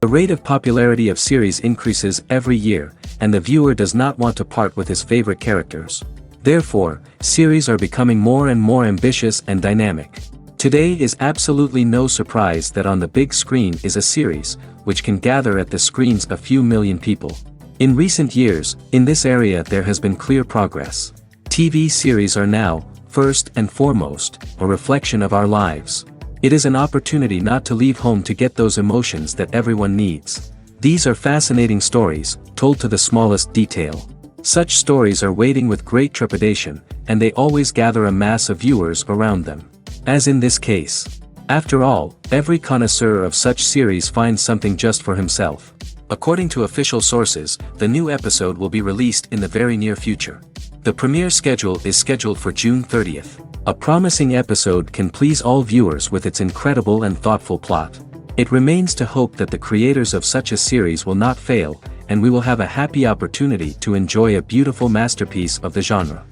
The rate of popularity of series increases every year, and the viewer does not want to part with his favorite characters. Therefore, series are becoming more and more ambitious and dynamic. Today is absolutely no surprise that on the big screen is a series, which can gather at the screens a few million people. In recent years, in this area there has been clear progress. TV series are now, first and foremost, a reflection of our lives. It is an opportunity not to leave home to get those emotions that everyone needs. These are fascinating stories, told to the smallest detail. Such stories are waiting with great trepidation, and they always gather a mass of viewers around them. As in this case. After all, every connoisseur of such series finds something just for himself. According to official sources, the new episode will be released in the very near future. The premiere schedule is scheduled for June 30th. A promising episode can please all viewers with its incredible and thoughtful plot. It remains to hope that the creators of such a series will not fail, and we will have a happy opportunity to enjoy a beautiful masterpiece of the genre.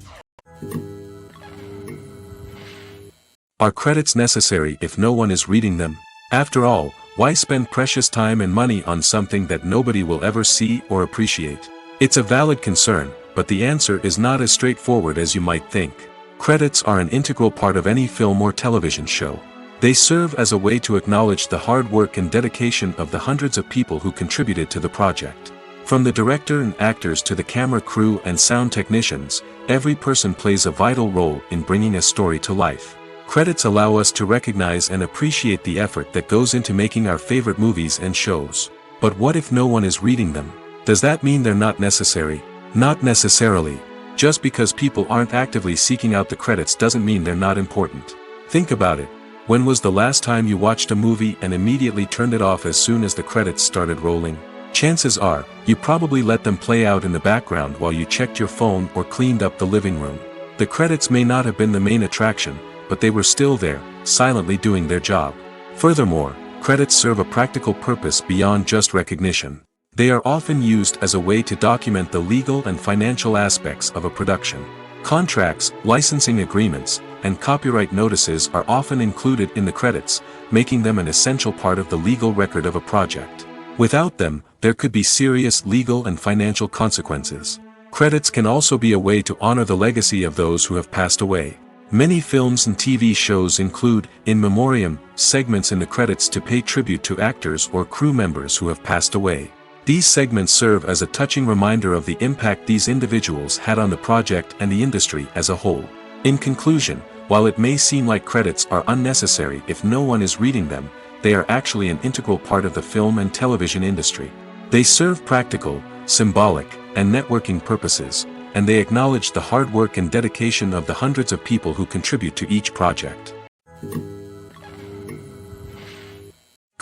Are credits necessary if no one is reading them? After all, why spend precious time and money on something that nobody will ever see or appreciate? It's a valid concern, but the answer is not as straightforward as you might think. Credits are an integral part of any film or television show. They serve as a way to acknowledge the hard work and dedication of the hundreds of people who contributed to the project. From the director and actors to the camera crew and sound technicians, every person plays a vital role in bringing a story to life. Credits allow us to recognize and appreciate the effort that goes into making our favorite movies and shows. But what if no one is reading them? Does that mean they're not necessary? Not necessarily. Just because people aren't actively seeking out the credits doesn't mean they're not important. Think about it. When was the last time you watched a movie and immediately turned it off as soon as the credits started rolling? Chances are, you probably let them play out in the background while you checked your phone or cleaned up the living room. The credits may not have been the main attraction, but they were still there, silently doing their job. Furthermore, credits serve a practical purpose beyond just recognition. They are often used as a way to document the legal and financial aspects of a production. Contracts, licensing agreements, and copyright notices are often included in the credits, making them an essential part of the legal record of a project. Without them, there could be serious legal and financial consequences. Credits can also be a way to honor the legacy of those who have passed away. Many films and TV shows include, in memoriam, segments in the credits to pay tribute to actors or crew members who have passed away. These segments serve as a touching reminder of the impact these individuals had on the project and the industry as a whole. In conclusion, while it may seem like credits are unnecessary if no one is reading them, they are actually an integral part of the film and television industry. They serve practical, symbolic, and networking purposes, and they acknowledge the hard work and dedication of the hundreds of people who contribute to each project.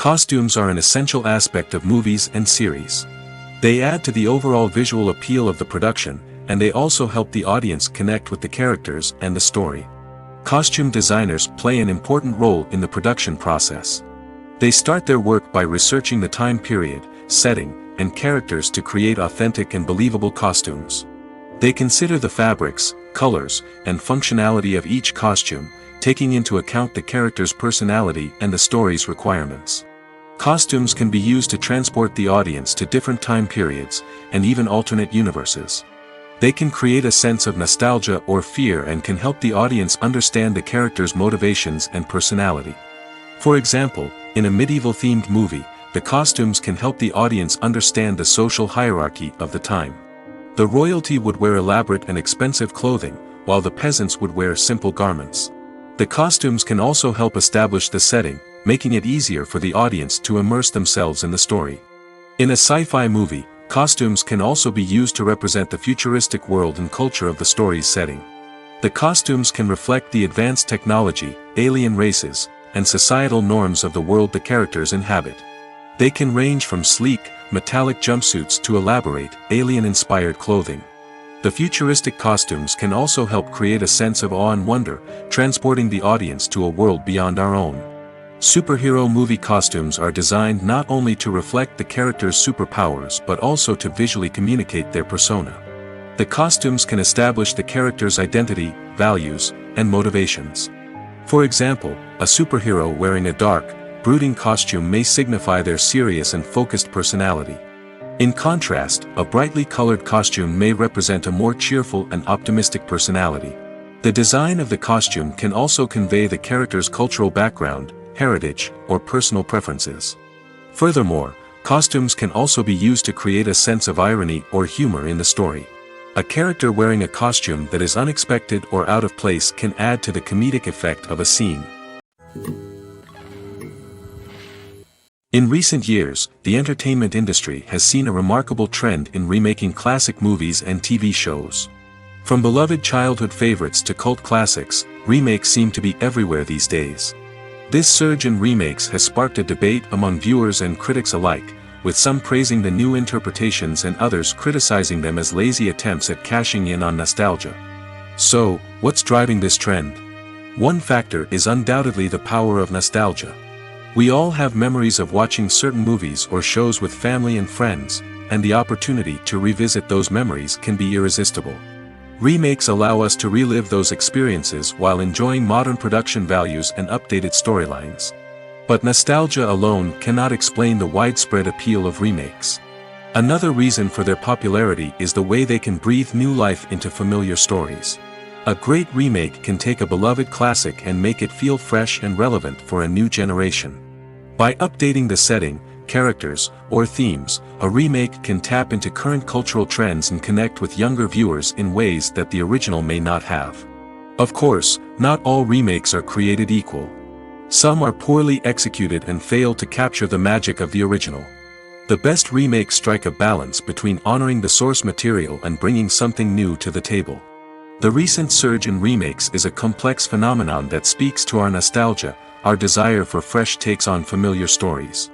Costumes are an essential aspect of movies and series. They add to the overall visual appeal of the production, and they also help the audience connect with the characters and the story. Costume designers play an important role in the production process. They start their work by researching the time period, setting, and characters to create authentic and believable costumes. They consider the fabrics, colors, and functionality of each costume, taking into account the character's personality and the story's requirements. Costumes can be used to transport the audience to different time periods, and even alternate universes. They can create a sense of nostalgia or fear and can help the audience understand the character's motivations and personality. For example, in a medieval-themed movie, the costumes can help the audience understand the social hierarchy of the time. The royalty would wear elaborate and expensive clothing, while the peasants would wear simple garments. The costumes can also help establish the setting, making it easier for the audience to immerse themselves in the story. In a sci-fi movie, costumes can also be used to represent the futuristic world and culture of the story's setting. The costumes can reflect the advanced technology, alien races, and societal norms of the world the characters inhabit. They can range from sleek, metallic jumpsuits to elaborate, alien-inspired clothing. The futuristic costumes can also help create a sense of awe and wonder, transporting the audience to a world beyond our own. Superhero movie costumes are designed not only to reflect the character's superpowers but also to visually communicate their persona. The costumes can establish the character's identity, values, and motivations. For example, a superhero wearing a dark, brooding costume may signify their serious and focused personality. In contrast, a brightly colored costume may represent a more cheerful and optimistic personality. The design of the costume can also convey the character's cultural background, heritage, or personal preferences. Furthermore, costumes can also be used to create a sense of irony or humor in the story. A character wearing a costume that is unexpected or out of place can add to the comedic effect of a scene. In recent years, the entertainment industry has seen a remarkable trend in remaking classic movies and TV shows. From beloved childhood favorites to cult classics, remakes seem to be everywhere these days. This surge in remakes has sparked a debate among viewers and critics alike, with some praising the new interpretations and others criticizing them as lazy attempts at cashing in on nostalgia. So, what's driving this trend? One factor is undoubtedly the power of nostalgia. We all have memories of watching certain movies or shows with family and friends, and the opportunity to revisit those memories can be irresistible. Remakes allow us to relive those experiences while enjoying modern production values and updated storylines. But nostalgia alone cannot explain the widespread appeal of remakes. Another reason for their popularity is the way they can breathe new life into familiar stories. A great remake can take a beloved classic and make it feel fresh and relevant for a new generation. By updating the setting, characters, or themes, a remake can tap into current cultural trends and connect with younger viewers in ways that the original may not have. Of course, not all remakes are created equal. Some are poorly executed and fail to capture the magic of the original. The best remakes strike a balance between honoring the source material and bringing something new to the table. The recent surge in remakes is a complex phenomenon that speaks to our nostalgia, our desire for fresh takes on familiar stories.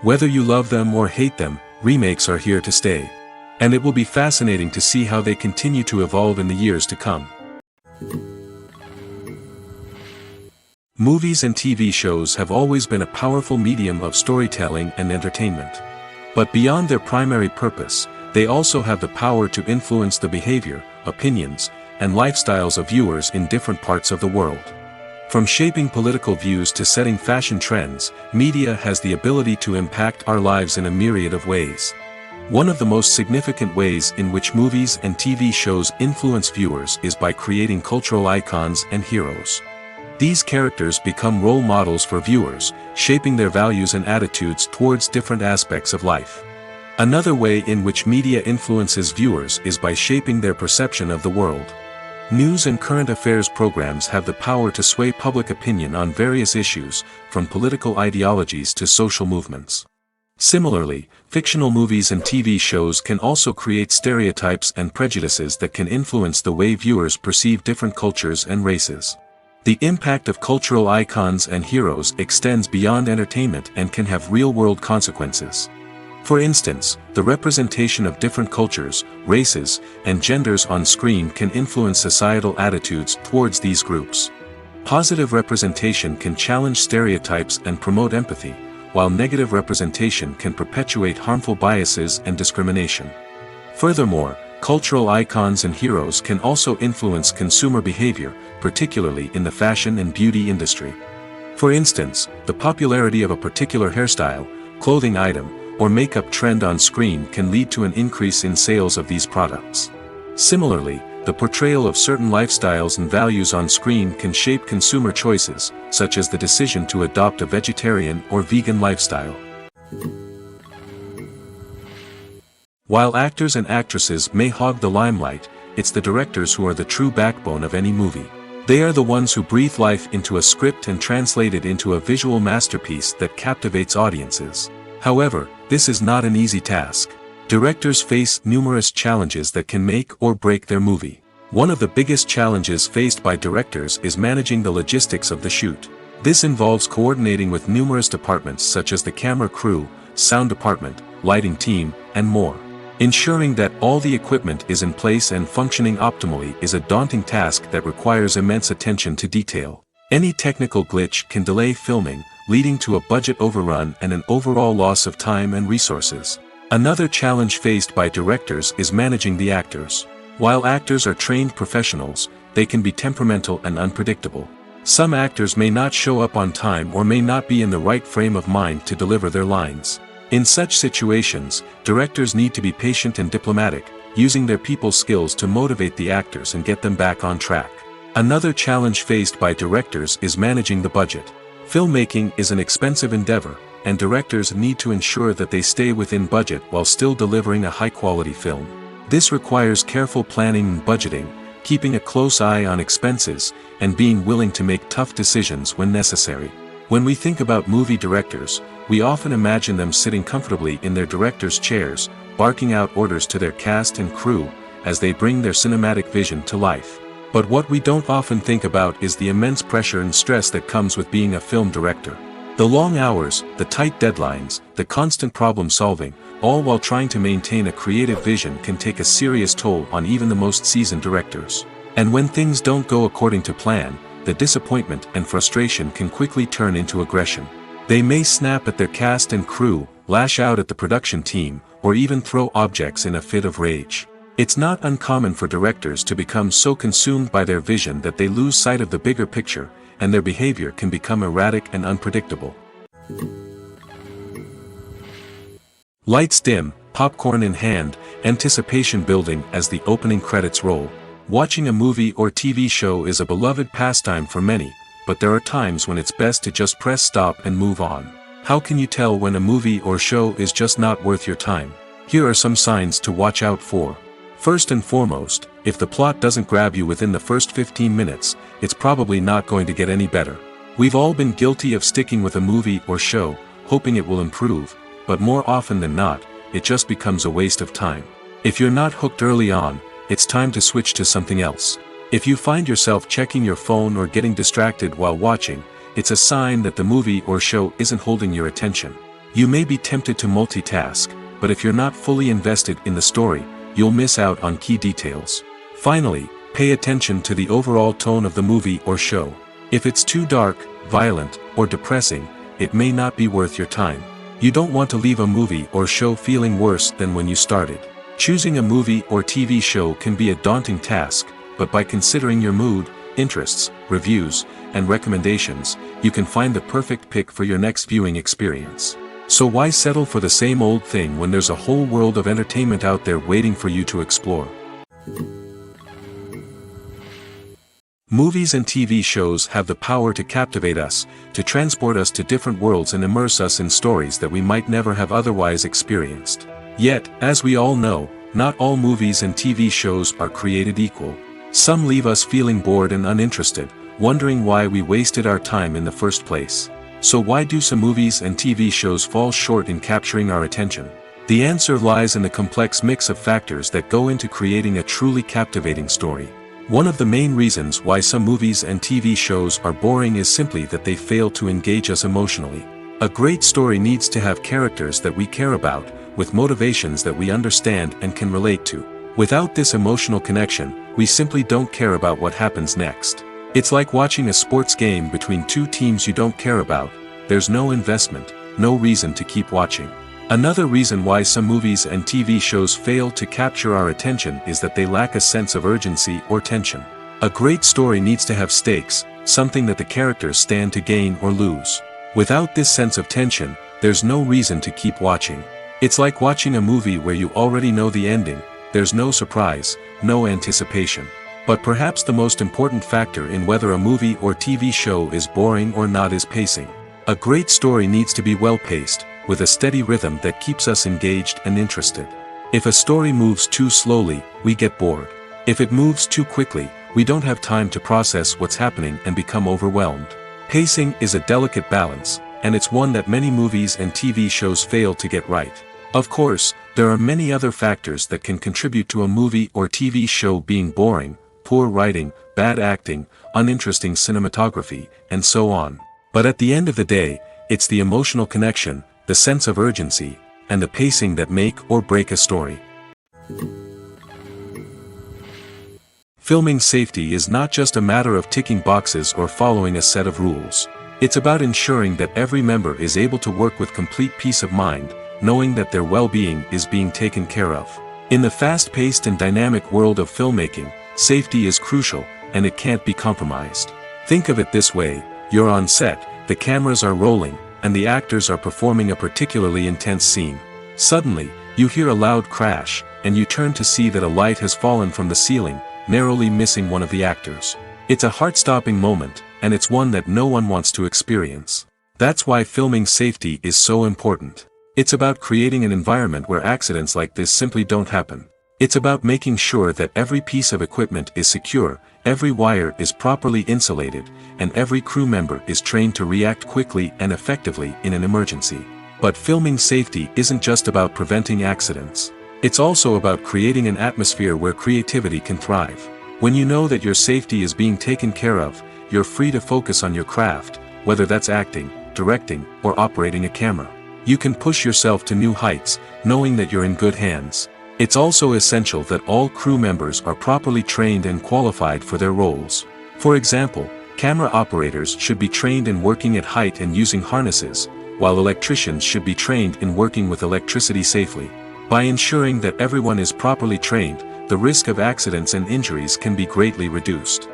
Whether you love them or hate them, remakes are here to stay. And it will be fascinating to see how they continue to evolve in the years to come. Movies and TV shows have always been a powerful medium of storytelling and entertainment. But beyond their primary purpose, they also have the power to influence the behavior, opinions, and lifestyles of viewers in different parts of the world. From shaping political views to setting fashion trends, media has the ability to impact our lives in a myriad of ways. One of the most significant ways in which movies and TV shows influence viewers is by creating cultural icons and heroes. These characters become role models for viewers, shaping their values and attitudes towards different aspects of life. Another way in which media influences viewers is by shaping their perception of the world. News and current affairs programs have the power to sway public opinion on various issues, from political ideologies to social movements. Similarly, fictional movies and TV shows can also create stereotypes and prejudices that can influence the way viewers perceive different cultures and races. The impact of cultural icons and heroes extends beyond entertainment and can have real-world consequences. For instance, the representation of different cultures, races, and genders on screen can influence societal attitudes towards these groups. Positive representation can challenge stereotypes and promote empathy, while negative representation can perpetuate harmful biases and discrimination. Furthermore, cultural icons and heroes can also influence consumer behavior, particularly in the fashion and beauty industry. For instance, the popularity of a particular hairstyle, clothing item, or makeup trend on screen can lead to an increase in sales of these products. Similarly, the portrayal of certain lifestyles and values on screen can shape consumer choices, such as the decision to adopt a vegetarian or vegan lifestyle. While actors and actresses may hog the limelight, it's the directors who are the true backbone of any movie. They are the ones who breathe life into a script and translate it into a visual masterpiece that captivates audiences. However, this is not an easy task. Directors face numerous challenges that can make or break their movie. One of the biggest challenges faced by directors is managing the logistics of the shoot. This involves coordinating with numerous departments such as the camera crew, sound department, lighting team, and more. Ensuring that all the equipment is in place and functioning optimally is a daunting task that requires immense attention to detail. Any technical glitch can delay filming, leading to a budget overrun and an overall loss of time and resources. Another challenge faced by directors is managing the actors. While actors are trained professionals, they can be temperamental and unpredictable. Some actors may not show up on time or may not be in the right frame of mind to deliver their lines. In such situations, directors need to be patient and diplomatic, using their people skills to motivate the actors and get them back on track. Another challenge faced by directors is managing the budget. Filmmaking is an expensive endeavor, and directors need to ensure that they stay within budget while still delivering a high-quality film. This requires careful planning and budgeting, keeping a close eye on expenses, and being willing to make tough decisions when necessary. When we think about movie directors, we often imagine them sitting comfortably in their director's chairs, barking out orders to their cast and crew, as they bring their cinematic vision to life. But what we don't often think about is the immense pressure and stress that comes with being a film director. The long hours, the tight deadlines, the constant problem solving, all while trying to maintain a creative vision can take a serious toll on even the most seasoned directors. And when things don't go according to plan, the disappointment and frustration can quickly turn into aggression. They may snap at their cast and crew, lash out at the production team, or even throw objects in a fit of rage. It's not uncommon for directors to become so consumed by their vision that they lose sight of the bigger picture, and their behavior can become erratic and unpredictable. Lights dim, popcorn in hand, anticipation building as the opening credits roll. Watching a movie or TV show is a beloved pastime for many, but there are times when it's best to just press stop and move on. How can you tell when a movie or show is just not worth your time? Here are some signs to watch out for. First and foremost, if the plot doesn't grab you within the first 15 minutes, it's probably not going to get any better. We've all been guilty of sticking with a movie or show, hoping it will improve, but more often than not, it just becomes a waste of time. If you're not hooked early on, it's time to switch to something else. If you find yourself checking your phone or getting distracted while watching, it's a sign that the movie or show isn't holding your attention. You may be tempted to multitask, but if you're not fully invested in the story, you'll miss out on key details. Finally, pay attention to the overall tone of the movie or show. If it's too dark, violent, or depressing, it may not be worth your time. You don't want to leave a movie or show feeling worse than when you started. Choosing a movie or TV show can be a daunting task, but by considering your mood, interests, reviews, and recommendations, you can find the perfect pick for your next viewing experience. So why settle for the same old thing when there's a whole world of entertainment out there waiting for you to explore? Movies and TV shows have the power to captivate us, to transport us to different worlds and immerse us in stories that we might never have otherwise experienced. Yet, as we all know, not all movies and TV shows are created equal. Some leave us feeling bored and uninterested, wondering why we wasted our time in the first place. So why do some movies and TV shows fall short in capturing our attention? The answer lies in the complex mix of factors that go into creating a truly captivating story. One of the main reasons why some movies and TV shows are boring is simply that they fail to engage us emotionally. A great story needs to have characters that we care about, with motivations that we understand and can relate to. Without this emotional connection, we simply don't care about what happens next. It's like watching a sports game between two teams you don't care about. There's no investment, no reason to keep watching. Another reason why some movies and TV shows fail to capture our attention is that they lack a sense of urgency or tension. A great story needs to have stakes, something that the characters stand to gain or lose. Without this sense of tension, there's no reason to keep watching. It's like watching a movie where you already know the ending. There's no surprise, no anticipation. But perhaps the most important factor in whether a movie or TV show is boring or not is pacing. A great story needs to be well-paced, with a steady rhythm that keeps us engaged and interested. If a story moves too slowly, we get bored. If it moves too quickly, we don't have time to process what's happening and become overwhelmed. Pacing is a delicate balance, and it's one that many movies and TV shows fail to get right. Of course, there are many other factors that can contribute to a movie or TV show being boring: poor writing, bad acting, uninteresting cinematography, and so on. But at the end of the day, it's the emotional connection, the sense of urgency, and the pacing that make or break a story. Filming safety is not just a matter of ticking boxes or following a set of rules. It's about ensuring that every member is able to work with complete peace of mind, knowing that their well-being is being taken care of. In the fast-paced and dynamic world of filmmaking, safety is crucial, and it can't be compromised. Think of it this way: you're on set, the cameras are rolling, and the actors are performing a particularly intense scene. Suddenly, you hear a loud crash, and you turn to see that a light has fallen from the ceiling, narrowly missing one of the actors. It's a heart-stopping moment, and it's one that no one wants to experience. That's why filming safety is so important. It's about creating an environment where accidents like this simply don't happen. It's about making sure that every piece of equipment is secure, every wire is properly insulated, and every crew member is trained to react quickly and effectively in an emergency. But filming safety isn't just about preventing accidents. It's also about creating an atmosphere where creativity can thrive. When you know that your safety is being taken care of, you're free to focus on your craft, whether that's acting, directing, or operating a camera. You can push yourself to new heights, knowing that you're in good hands. It's also essential that all crew members are properly trained and qualified for their roles. For example, camera operators should be trained in working at height and using harnesses, while electricians should be trained in working with electricity safely. By ensuring that everyone is properly trained, the risk of accidents and injuries can be greatly reduced.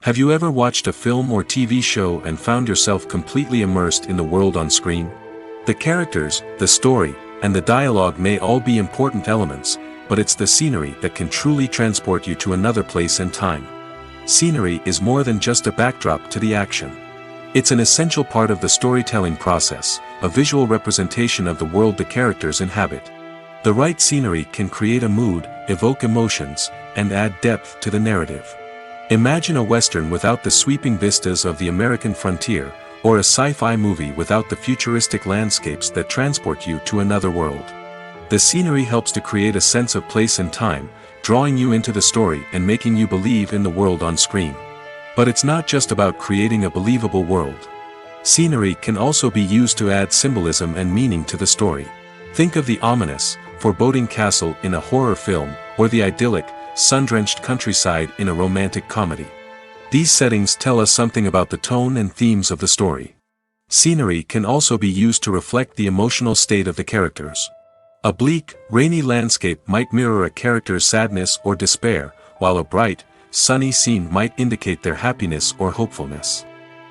Have you ever watched a film or TV show and found yourself completely immersed in the world on screen? The characters, the story, and the dialogue may all be important elements, but it's the scenery that can truly transport you to another place and time. Scenery is more than just a backdrop to the action. It's an essential part of the storytelling process, a visual representation of the world the characters inhabit. The right scenery can create a mood, evoke emotions, and add depth to the narrative. Imagine a Western without the sweeping vistas of the American frontier, or a sci-fi movie without the futuristic landscapes that transport you to another world. The scenery helps to create a sense of place and time, drawing you into the story and making you believe in the world on screen. But it's not just about creating a believable world. Scenery can also be used to add symbolism and meaning to the story. Think of the ominous, foreboding castle in a horror film, or the idyllic, sun-drenched countryside in a romantic comedy. These settings tell us something about the tone and themes of the story. Scenery can also be used to reflect the emotional state of the characters. A bleak, rainy landscape might mirror a character's sadness or despair, while a bright, sunny scene might indicate their happiness or hopefulness.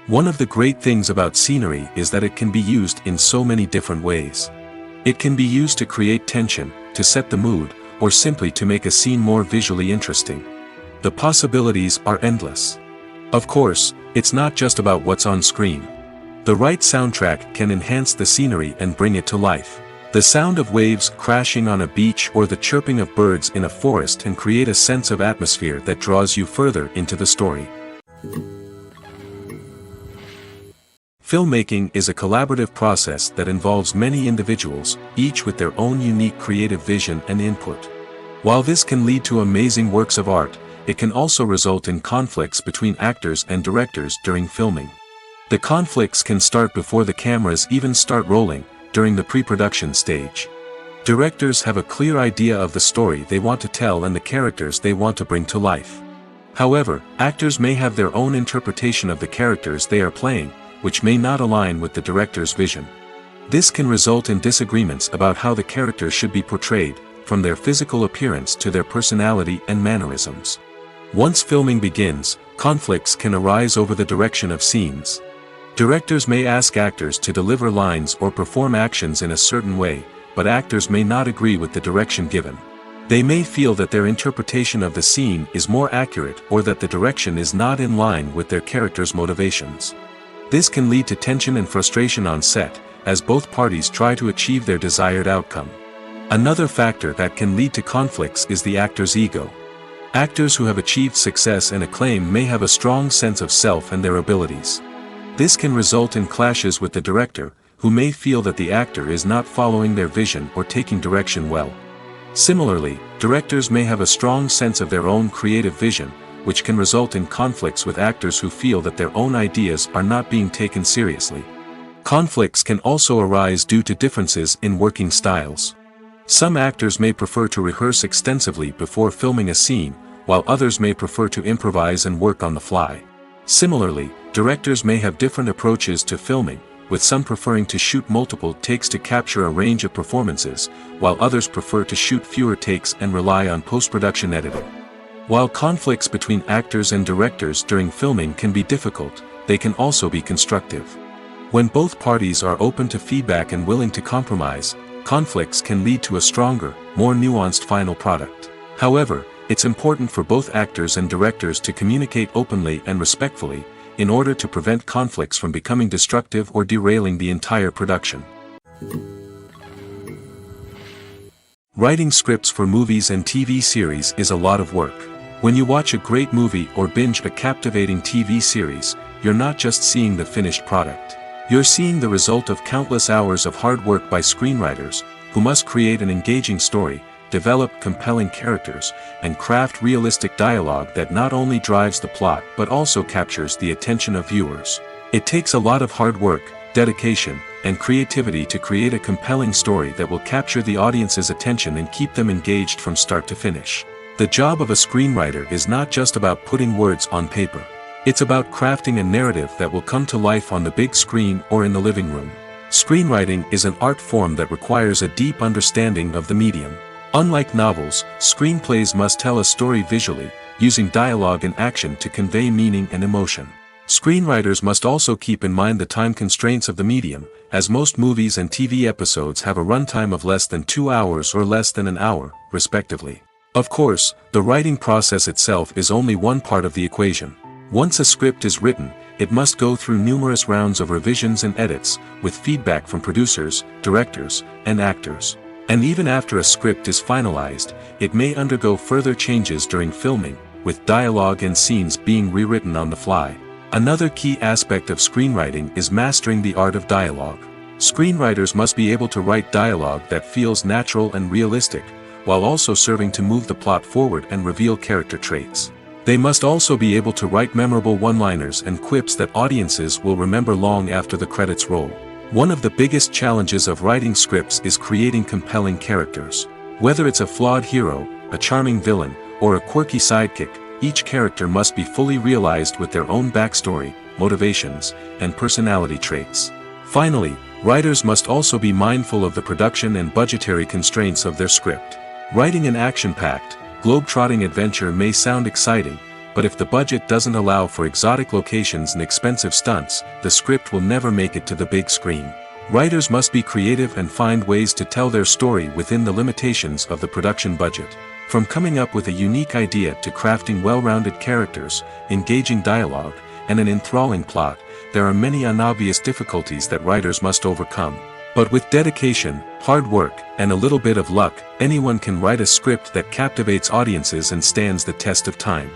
One of the great things about scenery is that it can be used in so many different ways. It can be used to create tension, to set the mood, or simply to make a scene more visually interesting. The possibilities are endless. Of course, it's not just about what's on screen. The right soundtrack can enhance the scenery and bring it to life. The sound of waves crashing on a beach or the chirping of birds in a forest can create a sense of atmosphere that draws you further into the story. Filmmaking is a collaborative process that involves many individuals, each with their own unique creative vision and input. While this can lead to amazing works of art, it can also result in conflicts between actors and directors during filming. The conflicts can start before the cameras even start rolling, during the pre-production stage. Directors have a clear idea of the story they want to tell and the characters they want to bring to life. However, actors may have their own interpretation of the characters they are playing, which may not align with the director's vision. This can result in disagreements about how the characters should be portrayed, from their physical appearance to their personality and mannerisms. Once filming begins, conflicts can arise over the direction of scenes. Directors may ask actors to deliver lines or perform actions in a certain way, but actors may not agree with the direction given. They may feel that their interpretation of the scene is more accurate or that the direction is not in line with their character's motivations. This can lead to tension and frustration on set, as both parties try to achieve their desired outcome. Another factor that can lead to conflicts is the actor's ego. Actors who have achieved success and acclaim may have a strong sense of self and their abilities. This can result in clashes with the director, who may feel that the actor is not following their vision or taking direction well. Similarly, directors may have a strong sense of their own creative vision, which can result in conflicts with actors who feel that their own ideas are not being taken seriously. Conflicts can also arise due to differences in working styles. Some actors may prefer to rehearse extensively before filming a scene, while others may prefer to improvise and work on the fly. Similarly, directors may have different approaches to filming, with some preferring to shoot multiple takes to capture a range of performances, while others prefer to shoot fewer takes and rely on post-production editing. While conflicts between actors and directors during filming can be difficult, they can also be constructive. When both parties are open to feedback and willing to compromise, conflicts can lead to a stronger, more nuanced final product. However, it's important for both actors and directors to communicate openly and respectfully, in order to prevent conflicts from becoming destructive or derailing the entire production. Writing scripts for movies and TV series is a lot of work. When you watch a great movie or binge a captivating TV series, you're not just seeing the finished product. You're seeing the result of countless hours of hard work by screenwriters, who must create an engaging story, develop compelling characters, and craft realistic dialogue that not only drives the plot but also captures the attention of viewers. It takes a lot of hard work, dedication, and creativity to create a compelling story that will capture the audience's attention and keep them engaged from start to finish. The job of a screenwriter is not just about putting words on paper. It's about crafting a narrative that will come to life on the big screen or in the living room. Screenwriting is an art form that requires a deep understanding of the medium. Unlike novels, screenplays must tell a story visually, using dialogue and action to convey meaning and emotion. Screenwriters must also keep in mind the time constraints of the medium, as most movies and TV episodes have a runtime of less than 2 hours or less than an hour, respectively. Of course, the writing process itself is only one part of the equation. Once a script is written, it must go through numerous rounds of revisions and edits, with feedback from producers, directors, and actors. And even after a script is finalized, it may undergo further changes during filming, with dialogue and scenes being rewritten on the fly. Another key aspect of screenwriting is mastering the art of dialogue. Screenwriters must be able to write dialogue that feels natural and realistic, while also serving to move the plot forward and reveal character traits. They must also be able to write memorable one-liners and quips that audiences will remember long after the credits roll. One of the biggest challenges of writing scripts is creating compelling characters. Whether it's a flawed hero, a charming villain, or a quirky sidekick, each character must be fully realized with their own backstory, motivations, and personality traits. Finally, writers must also be mindful of the production and budgetary constraints of their script. Writing an action-packed, globe-trotting adventure may sound exciting, but if the budget doesn't allow for exotic locations and expensive stunts, the script will never make it to the big screen. Writers must be creative and find ways to tell their story within the limitations of the production budget. From coming up with a unique idea to crafting well-rounded characters, engaging dialogue, and an enthralling plot, there are many unobvious difficulties that writers must overcome. But with dedication, hard work, and a little bit of luck, anyone can write a script that captivates audiences and stands the test of time.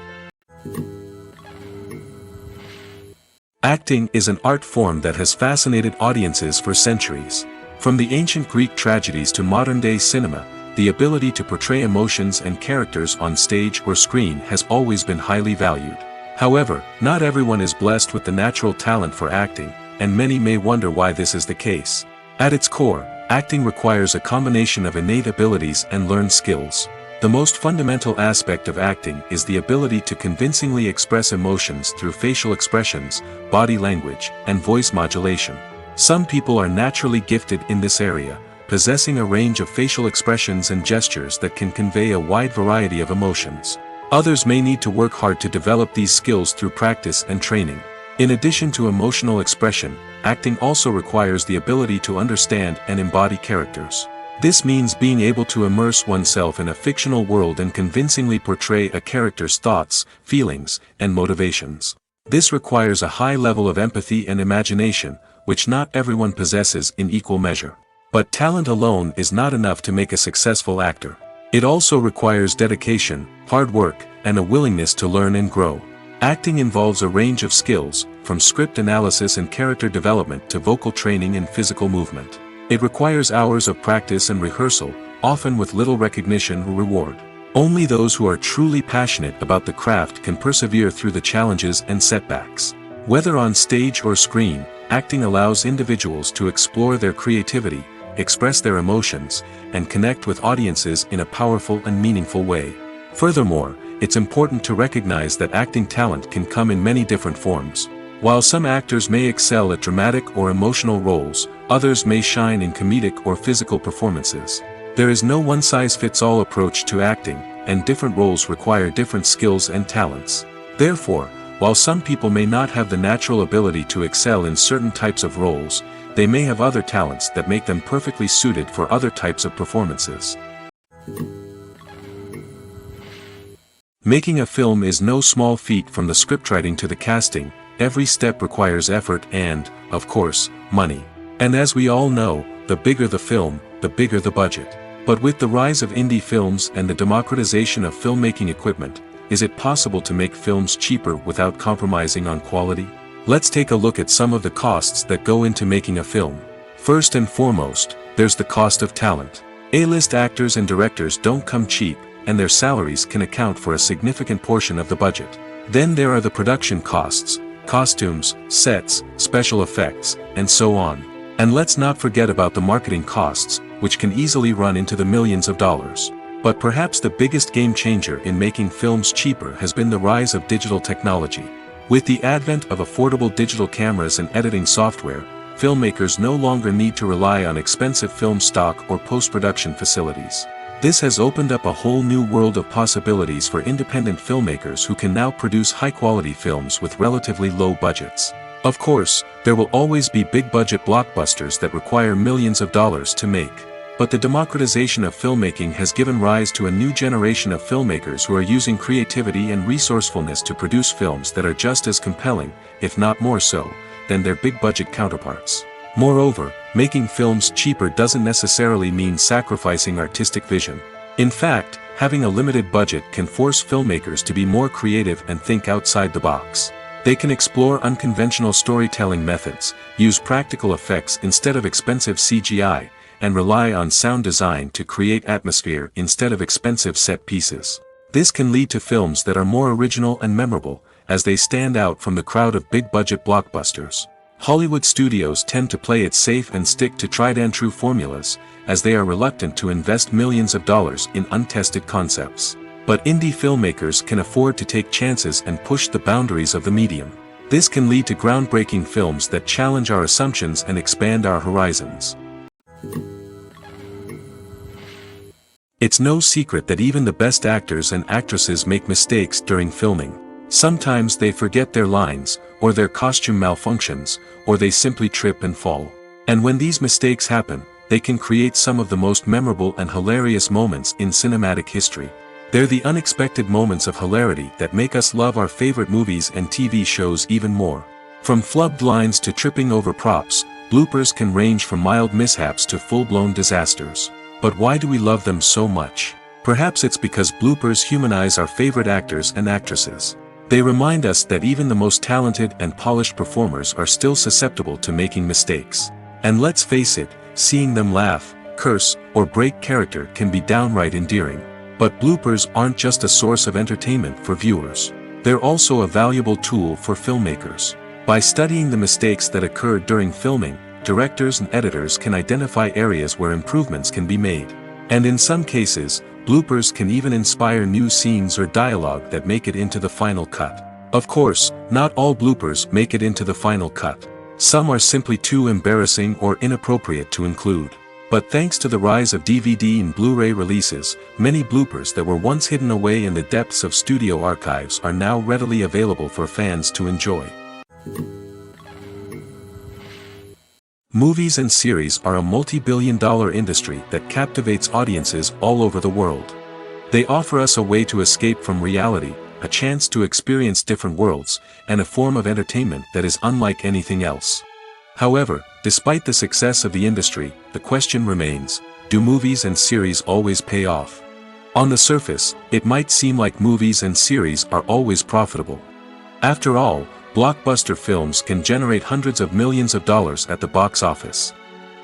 Acting is an art form that has fascinated audiences for centuries. From the ancient Greek tragedies to modern-day cinema, the ability to portray emotions and characters on stage or screen has always been highly valued. However, not everyone is blessed with the natural talent for acting, and many may wonder why this is the case. At its core, acting requires a combination of innate abilities and learned skills. The most fundamental aspect of acting is the ability to convincingly express emotions through facial expressions, body language, and voice modulation. Some people are naturally gifted in this area, possessing a range of facial expressions and gestures that can convey a wide variety of emotions. Others may need to work hard to develop these skills through practice and training. In addition to emotional expression, acting also requires the ability to understand and embody characters. This means being able to immerse oneself in a fictional world and convincingly portray a character's thoughts, feelings, and motivations. This requires a high level of empathy and imagination, which not everyone possesses in equal measure. But talent alone is not enough to make a successful actor. It also requires dedication, hard work, and a willingness to learn and grow. Acting involves a range of skills, from script analysis and character development to vocal training and physical movement. It requires hours of practice and rehearsal, often with little recognition or reward. Only those who are truly passionate about the craft can persevere through the challenges and setbacks. Whether on stage or screen, acting allows individuals to explore their creativity, express their emotions, and connect with audiences in a powerful and meaningful way. Furthermore, it's important to recognize that acting talent can come in many different forms. While some actors may excel at dramatic or emotional roles, others may shine in comedic or physical performances. There is no one-size-fits-all approach to acting, and different roles require different skills and talents. Therefore, while some people may not have the natural ability to excel in certain types of roles, they may have other talents that make them perfectly suited for other types of performances. Making a film is no small feat. From the scriptwriting to the casting, every step requires effort and, of course, money. And as we all know, the bigger the film, the bigger the budget. But with the rise of indie films and the democratization of filmmaking equipment, is it possible to make films cheaper without compromising on quality? Let's take a look at some of the costs that go into making a film. First and foremost, there's the cost of talent. A-list actors and directors don't come cheap, and their salaries can account for a significant portion of the budget. Then there are the production costs, costumes, sets, special effects, and so on. And let's not forget about the marketing costs, which can easily run into the millions of dollars. But perhaps the biggest game changer in making films cheaper has been the rise of digital technology. With the advent of affordable digital cameras and editing software, filmmakers no longer need to rely on expensive film stock or post-production facilities. This has opened up a whole new world of possibilities for independent filmmakers who can now produce high-quality films with relatively low budgets. Of course, there will always be big-budget blockbusters that require millions of dollars to make. But the democratization of filmmaking has given rise to a new generation of filmmakers who are using creativity and resourcefulness to produce films that are just as compelling, if not more so, than their big-budget counterparts. Moreover, making films cheaper doesn't necessarily mean sacrificing artistic vision. In fact, having a limited budget can force filmmakers to be more creative and think outside the box. They can explore unconventional storytelling methods, use practical effects instead of expensive CGI, and rely on sound design to create atmosphere instead of expensive set pieces. This can lead to films that are more original and memorable, as they stand out from the crowd of big-budget blockbusters. Hollywood studios tend to play it safe and stick to tried-and-true formulas, as they are reluctant to invest millions of dollars in untested concepts. But indie filmmakers can afford to take chances and push the boundaries of the medium. This can lead to groundbreaking films that challenge our assumptions and expand our horizons. It's no secret that even the best actors and actresses make mistakes during filming. Sometimes they forget their lines, or their costume malfunctions, or they simply trip and fall. And when these mistakes happen, they can create some of the most memorable and hilarious moments in cinematic history. They're the unexpected moments of hilarity that make us love our favorite movies and TV shows even more. From flubbed lines to tripping over props, bloopers can range from mild mishaps to full-blown disasters. But why do we love them so much? Perhaps it's because bloopers humanize our favorite actors and actresses. They remind us that even the most talented and polished performers are still susceptible to making mistakes. And let's face it, seeing them laugh, curse, or break character can be downright endearing. But bloopers aren't just a source of entertainment for viewers. They're also a valuable tool for filmmakers. By studying the mistakes that occurred during filming, directors and editors can identify areas where improvements can be made. And in some cases, bloopers can even inspire new scenes or dialogue that make it into the final cut. Of course, not all bloopers make it into the final cut. Some are simply too embarrassing or inappropriate to include. But thanks to the rise of DVD and Blu-ray releases, many bloopers that were once hidden away in the depths of studio archives are now readily available for fans to enjoy. Movies and series are a multi-billion-dollar industry that captivates audiences all over the world. They offer us a way to escape from reality, a chance to experience different worlds, and a form of entertainment that is unlike anything else. However, despite the success of the industry, the question remains, do movies and series always pay off? On the surface, it might seem like movies and series are always profitable. After all, blockbuster films can generate hundreds of millions of dollars at the box office.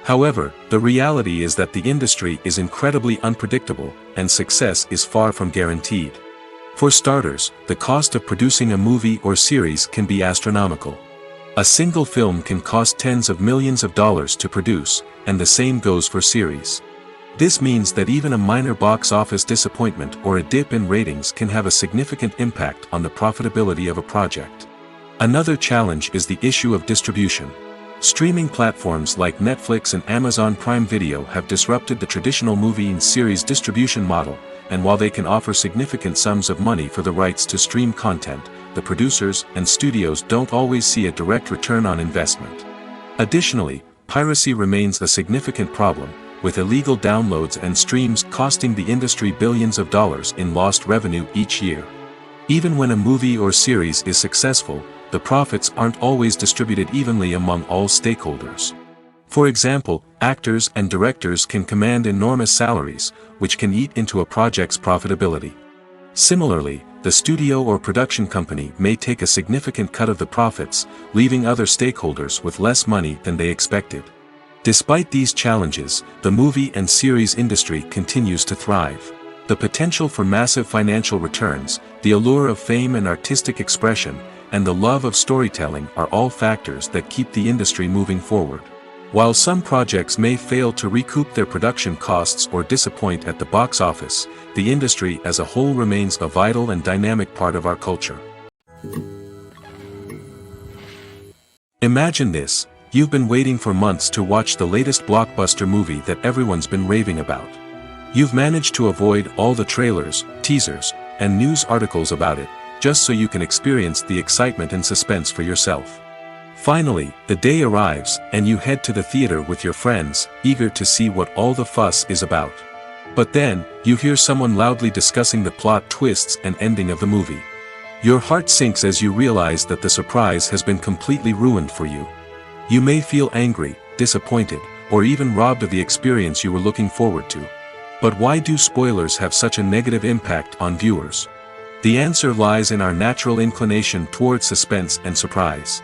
However, the reality is that the industry is incredibly unpredictable, and success is far from guaranteed. For starters, the cost of producing a movie or series can be astronomical. A single film can cost tens of millions of dollars to produce, and the same goes for series. This means that even a minor box office disappointment or a dip in ratings can have a significant impact on the profitability of a project. Another challenge is the issue of distribution. Streaming platforms like Netflix and Amazon Prime Video have disrupted the traditional movie and series distribution model, and while they can offer significant sums of money for the rights to stream content, the producers and studios don't always see a direct return on investment. Additionally, piracy remains a significant problem, with illegal downloads and streams costing the industry billions of dollars in lost revenue each year. Even when a movie or series is successful, the profits aren't always distributed evenly among all stakeholders. For example, actors and directors can command enormous salaries, which can eat into a project's profitability. Similarly, the studio or production company may take a significant cut of the profits, leaving other stakeholders with less money than they expected. Despite these challenges, the movie and series industry continues to thrive. The potential for massive financial returns, the allure of fame and artistic expression, and the love of storytelling are all factors that keep the industry moving forward. While some projects may fail to recoup their production costs or disappoint at the box office, the industry as a whole remains a vital and dynamic part of our culture. Imagine this: you've been waiting for months to watch the latest blockbuster movie that everyone's been raving about. You've managed to avoid all the trailers, teasers, and news articles about it, just so you can experience the excitement and suspense for yourself. Finally, the day arrives, and you head to the theater with your friends, eager to see what all the fuss is about. But then, you hear someone loudly discussing the plot twists and ending of the movie. Your heart sinks as you realize that the surprise has been completely ruined for you. You may feel angry, disappointed, or even robbed of the experience you were looking forward to. But why do spoilers have such a negative impact on viewers? The answer lies in our natural inclination towards suspense and surprise.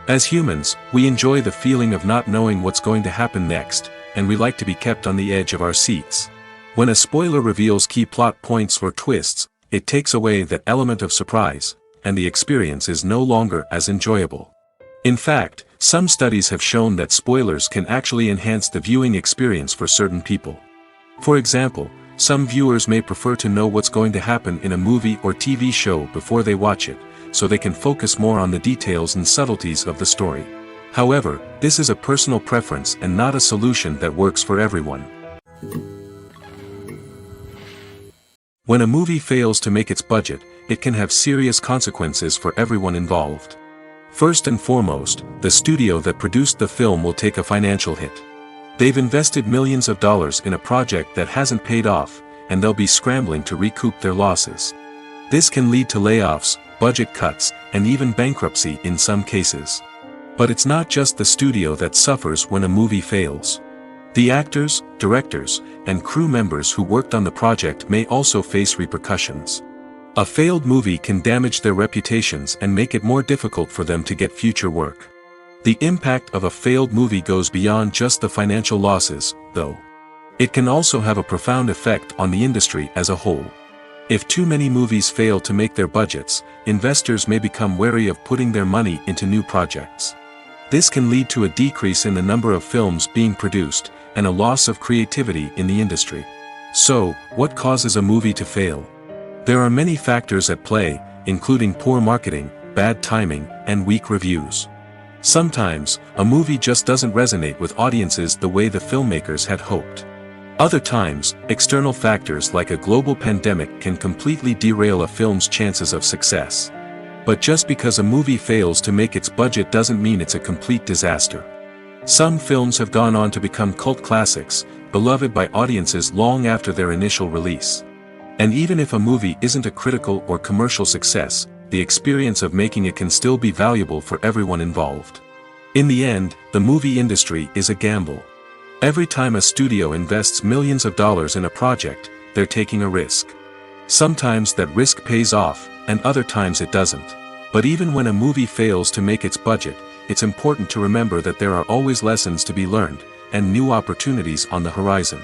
As humans, we enjoy the feeling of not knowing what's going to happen next, and we like to be kept on the edge of our seats. When a spoiler reveals key plot points or twists, it takes away that element of surprise, and the experience is no longer as enjoyable. In fact, some studies have shown that spoilers can actually enhance the viewing experience for certain people. For example, some viewers may prefer to know what's going to happen in a movie or TV show before they watch it, so they can focus more on the details and subtleties of the story. However, this is a personal preference and not a solution that works for everyone. When a movie fails to make its budget, it can have serious consequences for everyone involved. First and foremost, the studio that produced the film will take a financial hit. They've invested millions of dollars in a project that hasn't paid off, and they'll be scrambling to recoup their losses. This can lead to layoffs, budget cuts, and even bankruptcy in some cases. But it's not just the studio that suffers when a movie fails. The actors, directors, and crew members who worked on the project may also face repercussions. A failed movie can damage their reputations and make it more difficult for them to get future work. The impact of a failed movie goes beyond just the financial losses, though. It can also have a profound effect on the industry as a whole. If too many movies fail to make their budgets, investors may become wary of putting their money into new projects. This can lead to a decrease in the number of films being produced, and a loss of creativity in the industry. So, what causes a movie to fail? There are many factors at play, including poor marketing, bad timing, and weak reviews. Sometimes, a movie just doesn't resonate with audiences the way the filmmakers had hoped. Other times, external factors like a global pandemic can completely derail a film's chances of success. But just because a movie fails to make its budget doesn't mean it's a complete disaster. Some films have gone on to become cult classics, beloved by audiences long after their initial release. And even if a movie isn't a critical or commercial success, the experience of making it can still be valuable for everyone involved. In the end, the movie industry is a gamble. Every time a studio invests millions of dollars in a project, they're taking a risk. Sometimes that risk pays off, and other times it doesn't. But even when a movie fails to make its budget, it's important to remember that there are always lessons to be learned, and new opportunities on the horizon.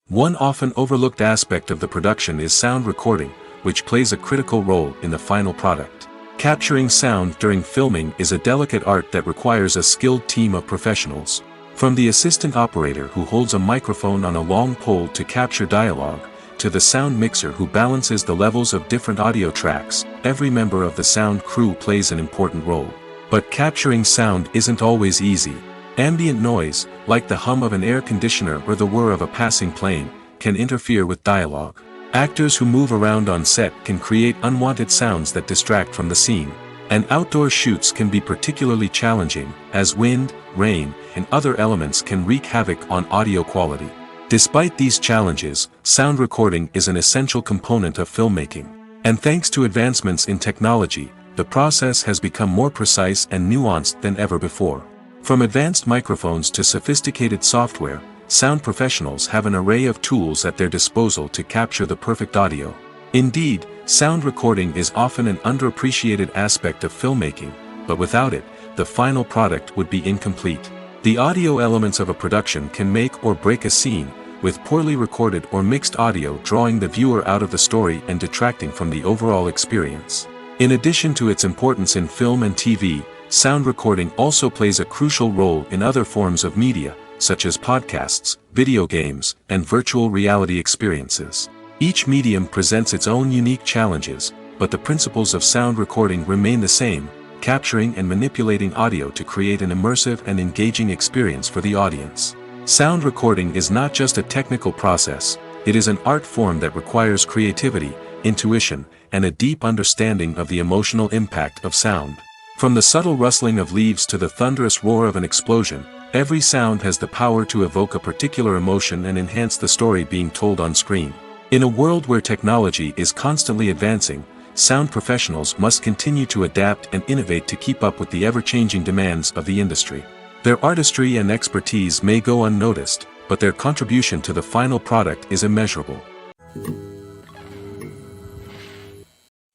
One often overlooked aspect of the production is sound recording, which plays a critical role in the final product. Capturing sound during filming is a delicate art that requires a skilled team of professionals. From the assistant operator who holds a microphone on a long pole to capture dialogue, to the sound mixer who balances the levels of different audio tracks, every member of the sound crew plays an important role. But capturing sound isn't always easy. Ambient noise, like the hum of an air conditioner or the whir of a passing plane, can interfere with dialogue. Actors who move around on set can create unwanted sounds that distract from the scene. And outdoor shoots can be particularly challenging, as wind, rain, and other elements can wreak havoc on audio quality. Despite these challenges, sound recording is an essential component of filmmaking. And thanks to advancements in technology, the process has become more precise and nuanced than ever before. From advanced microphones to sophisticated software, sound professionals have an array of tools at their disposal to capture the perfect audio. Indeed, sound recording is often an underappreciated aspect of filmmaking, but without it, the final product would be incomplete. The audio elements of a production can make or break a scene, with poorly recorded or mixed audio drawing the viewer out of the story and detracting from the overall experience. In addition to its importance in film and TV, sound recording also plays a crucial role in other forms of media, such as podcasts, video games, and virtual reality experiences. Each medium presents its own unique challenges, but the principles of sound recording remain the same, capturing and manipulating audio to create an immersive and engaging experience for the audience. Sound recording is not just a technical process, it is an art form that requires creativity, intuition, and a deep understanding of the emotional impact of sound. From the subtle rustling of leaves to the thunderous roar of an explosion, every sound has the power to evoke a particular emotion and enhance the story being told on screen. In a world where technology is constantly advancing, sound professionals must continue to adapt and innovate to keep up with the ever-changing demands of the industry. Their artistry and expertise may go unnoticed, but their contribution to the final product is immeasurable.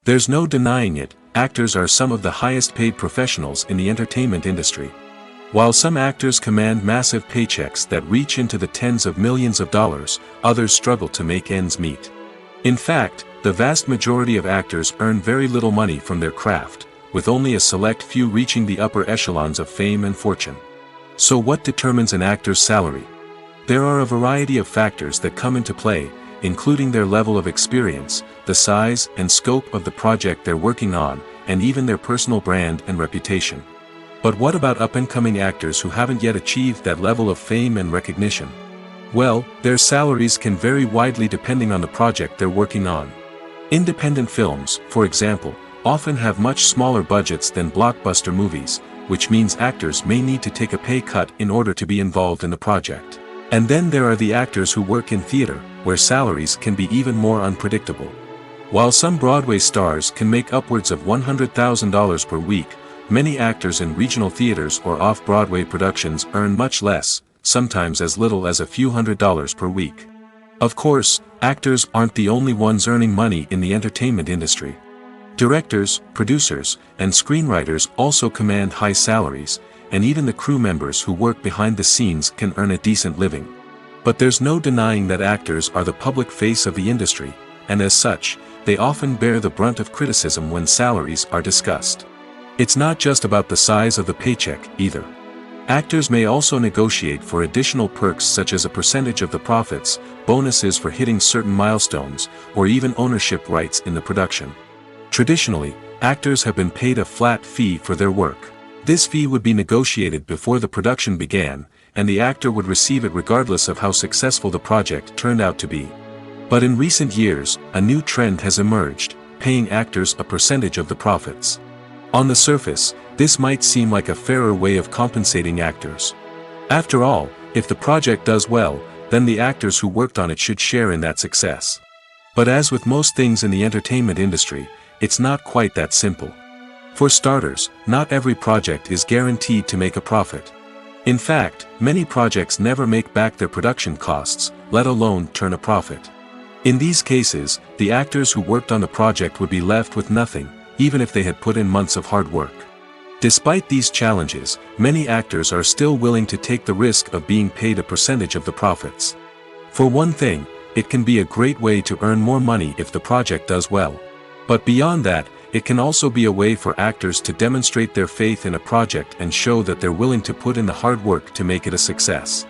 There's no denying it, actors are some of the highest-paid professionals in the entertainment industry. While some actors command massive paychecks that reach into the tens of millions of dollars, others struggle to make ends meet. In fact, the vast majority of actors earn very little money from their craft, with only a select few reaching the upper echelons of fame and fortune. So what determines an actor's salary? There are a variety of factors that come into play, including their level of experience, the size and scope of the project they're working on, and even their personal brand and reputation. But what about up-and-coming actors who haven't yet achieved that level of fame and recognition? Well, their salaries can vary widely depending on the project they're working on. Independent films, for example, often have much smaller budgets than blockbuster movies, which means actors may need to take a pay cut in order to be involved in the project. And then there are the actors who work in theater, where salaries can be even more unpredictable. While some Broadway stars can make upwards of $100,000 per week, many actors in regional theaters or off-Broadway productions earn much less, sometimes as little as a few $100s per week. Of course, actors aren't the only ones earning money in the entertainment industry. Directors, producers, and screenwriters also command high salaries, and even the crew members who work behind the scenes can earn a decent living. But there's no denying that actors are the public face of the industry, and as such, they often bear the brunt of criticism when salaries are discussed. It's not just about the size of the paycheck, either. Actors may also negotiate for additional perks such as a percentage of the profits, bonuses for hitting certain milestones, or even ownership rights in the production. Traditionally, actors have been paid a flat fee for their work. This fee would be negotiated before the production began, and the actor would receive it regardless of how successful the project turned out to be. But in recent years, a new trend has emerged, paying actors a percentage of the profits. On the surface, this might seem like a fairer way of compensating actors. After all, if the project does well, then the actors who worked on it should share in that success. But as with most things in the entertainment industry, it's not quite that simple. For starters, not every project is guaranteed to make a profit. In fact, many projects never make back their production costs, let alone turn a profit. In these cases, the actors who worked on the project would be left with nothing, even if they had put in months of hard work. Despite these challenges, many actors are still willing to take the risk of being paid a percentage of the profits. For one thing, it can be a great way to earn more money if the project does well. But beyond that, it can also be a way for actors to demonstrate their faith in a project and show that they're willing to put in the hard work to make it a success.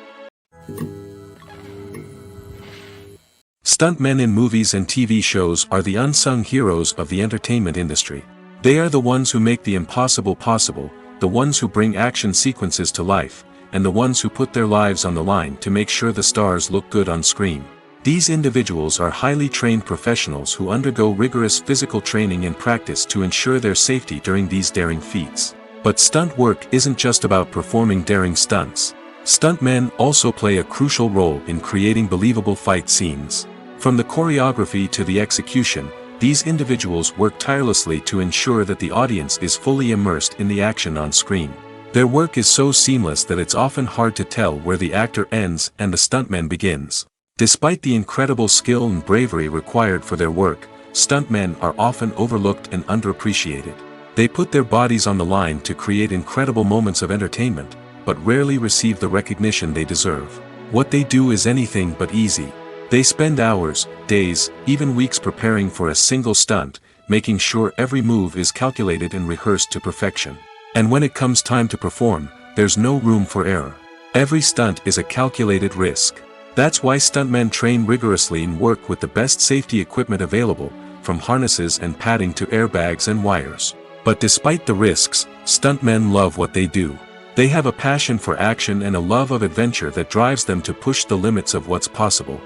Stuntmen in movies and TV shows are the unsung heroes of the entertainment industry. They are the ones who make the impossible possible, the ones who bring action sequences to life, and the ones who put their lives on the line to make sure the stars look good on screen. These individuals are highly trained professionals who undergo rigorous physical training and practice to ensure their safety during these daring feats. But stunt work isn't just about performing daring stunts. Stuntmen also play a crucial role in creating believable fight scenes. From the choreography to the execution, these individuals work tirelessly to ensure that the audience is fully immersed in the action on screen. Their work is so seamless that it's often hard to tell where the actor ends and the stuntman begins. Despite the incredible skill and bravery required for their work, stuntmen are often overlooked and underappreciated. They put their bodies on the line to create incredible moments of entertainment, but rarely receive the recognition they deserve. What they do is anything but easy. They spend hours, days, even weeks preparing for a single stunt, making sure every move is calculated and rehearsed to perfection. And when it comes time to perform, there's no room for error. Every stunt is a calculated risk. That's why stuntmen train rigorously and work with the best safety equipment available, from harnesses and padding to airbags and wires. But despite the risks, stuntmen love what they do. They have a passion for action and a love of adventure that drives them to push the limits of what's possible.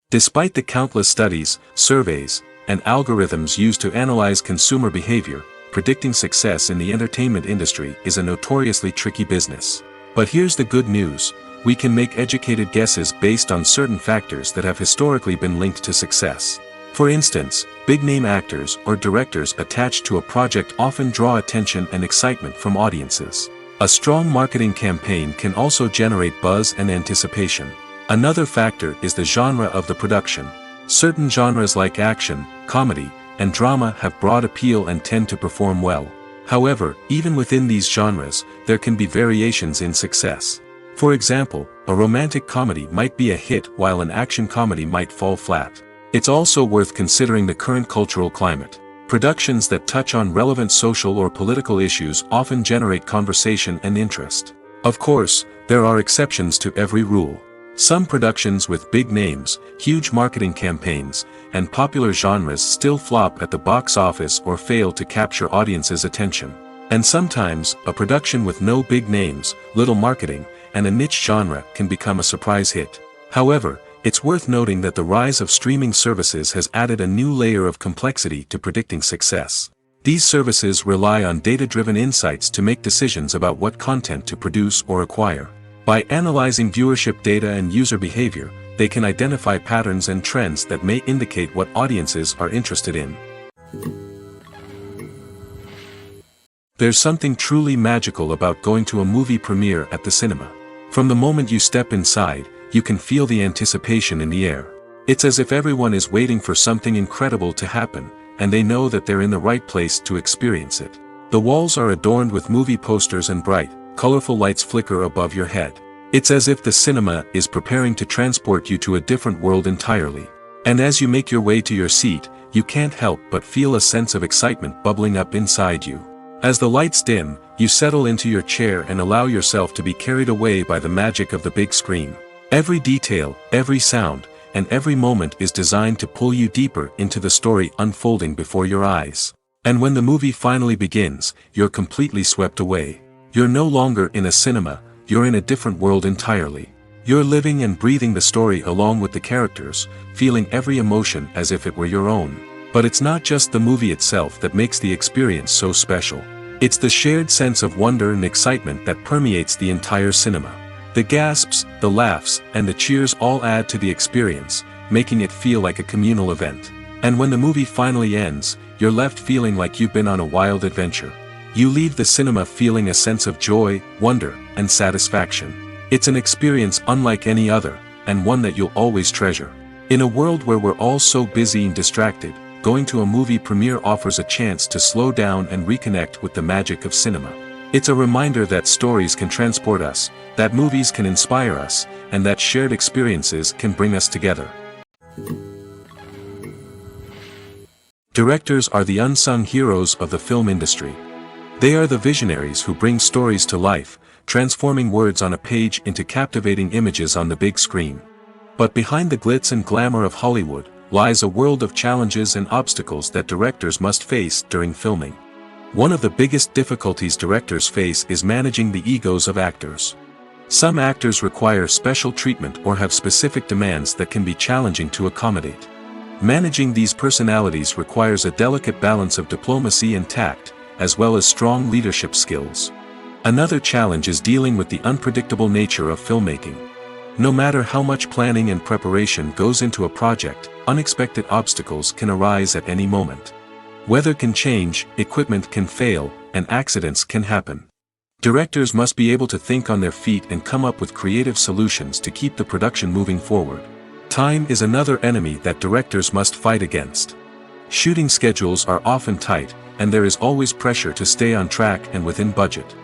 Despite the countless studies, surveys, and algorithms used to analyze consumer behavior, predicting success in the entertainment industry is a notoriously tricky business. But here's the good news: we can make educated guesses based on certain factors that have historically been linked to success. For instance, big-name actors or directors attached to a project often draw attention and excitement from audiences. A strong marketing campaign can also generate buzz and anticipation. Another factor is the genre of the production. Certain genres like action, comedy, and drama have broad appeal and tend to perform well. However, even within these genres, there can be variations in success. For example, a romantic comedy might be a hit while an action comedy might fall flat. It's also worth considering the current cultural climate. Productions that touch on relevant social or political issues often generate conversation and interest. Of course, there are exceptions to every rule. Some productions with big names, huge marketing campaigns, and popular genres still flop at the box office or fail to capture audiences' attention. And sometimes, a production with no big names, little marketing, and a niche genre can become a surprise hit. However, it's worth noting that the rise of streaming services has added a new layer of complexity to predicting success. These services rely on data-driven insights to make decisions about what content to produce or acquire. By analyzing viewership data and user behavior, they can identify patterns and trends that may indicate what audiences are interested in. There's something truly magical about going to a movie premiere at the cinema. From the moment you step inside, you can feel the anticipation in the air. It's as if everyone is waiting for something incredible to happen, and they know that they're in the right place to experience it. The walls are adorned with movie posters and bright, colorful lights flicker above your head. It's as if the cinema is preparing to transport you to a different world entirely. And as you make your way to your seat, you can't help but feel a sense of excitement bubbling up inside you. As the lights dim, you settle into your chair and allow yourself to be carried away by the magic of the big screen. Every detail, every sound, and every moment is designed to pull you deeper into the story unfolding before your eyes. And when the movie finally begins, you're completely swept away. You're no longer in a cinema, you're in a different world entirely. You're living and breathing the story along with the characters, feeling every emotion as if it were your own. But it's not just the movie itself that makes the experience so special. It's the shared sense of wonder and excitement that permeates the entire cinema. The gasps, the laughs, and the cheers all add to the experience, making it feel like a communal event. And when the movie finally ends, you're left feeling like you've been on a wild adventure. You leave the cinema feeling a sense of joy, wonder, and satisfaction. It's an experience unlike any other, and one that you'll always treasure. In a world where we're all so busy and distracted, going to a movie premiere offers a chance to slow down and reconnect with the magic of cinema. It's a reminder that stories can transport us, that movies can inspire us, and that shared experiences can bring us together. Directors are the unsung heroes of the film industry. They are the visionaries who bring stories to life, transforming words on a page into captivating images on the big screen. But behind the glitz and glamour of Hollywood lies a world of challenges and obstacles that directors must face during filming. One of the biggest difficulties directors face is managing the egos of actors. Some actors require special treatment or have specific demands that can be challenging to accommodate. Managing these personalities requires a delicate balance of diplomacy and tact, as well as strong leadership skills. Another challenge is dealing with the unpredictable nature of filmmaking. No matter how much planning and preparation goes into a project, unexpected obstacles can arise at any moment. Weather can change, equipment can fail, and accidents can happen. Directors must be able to think on their feet and come up with creative solutions to keep the production moving forward. Time is another enemy that directors must fight against. Shooting schedules are often tight, and there is always pressure to stay on track and within budget.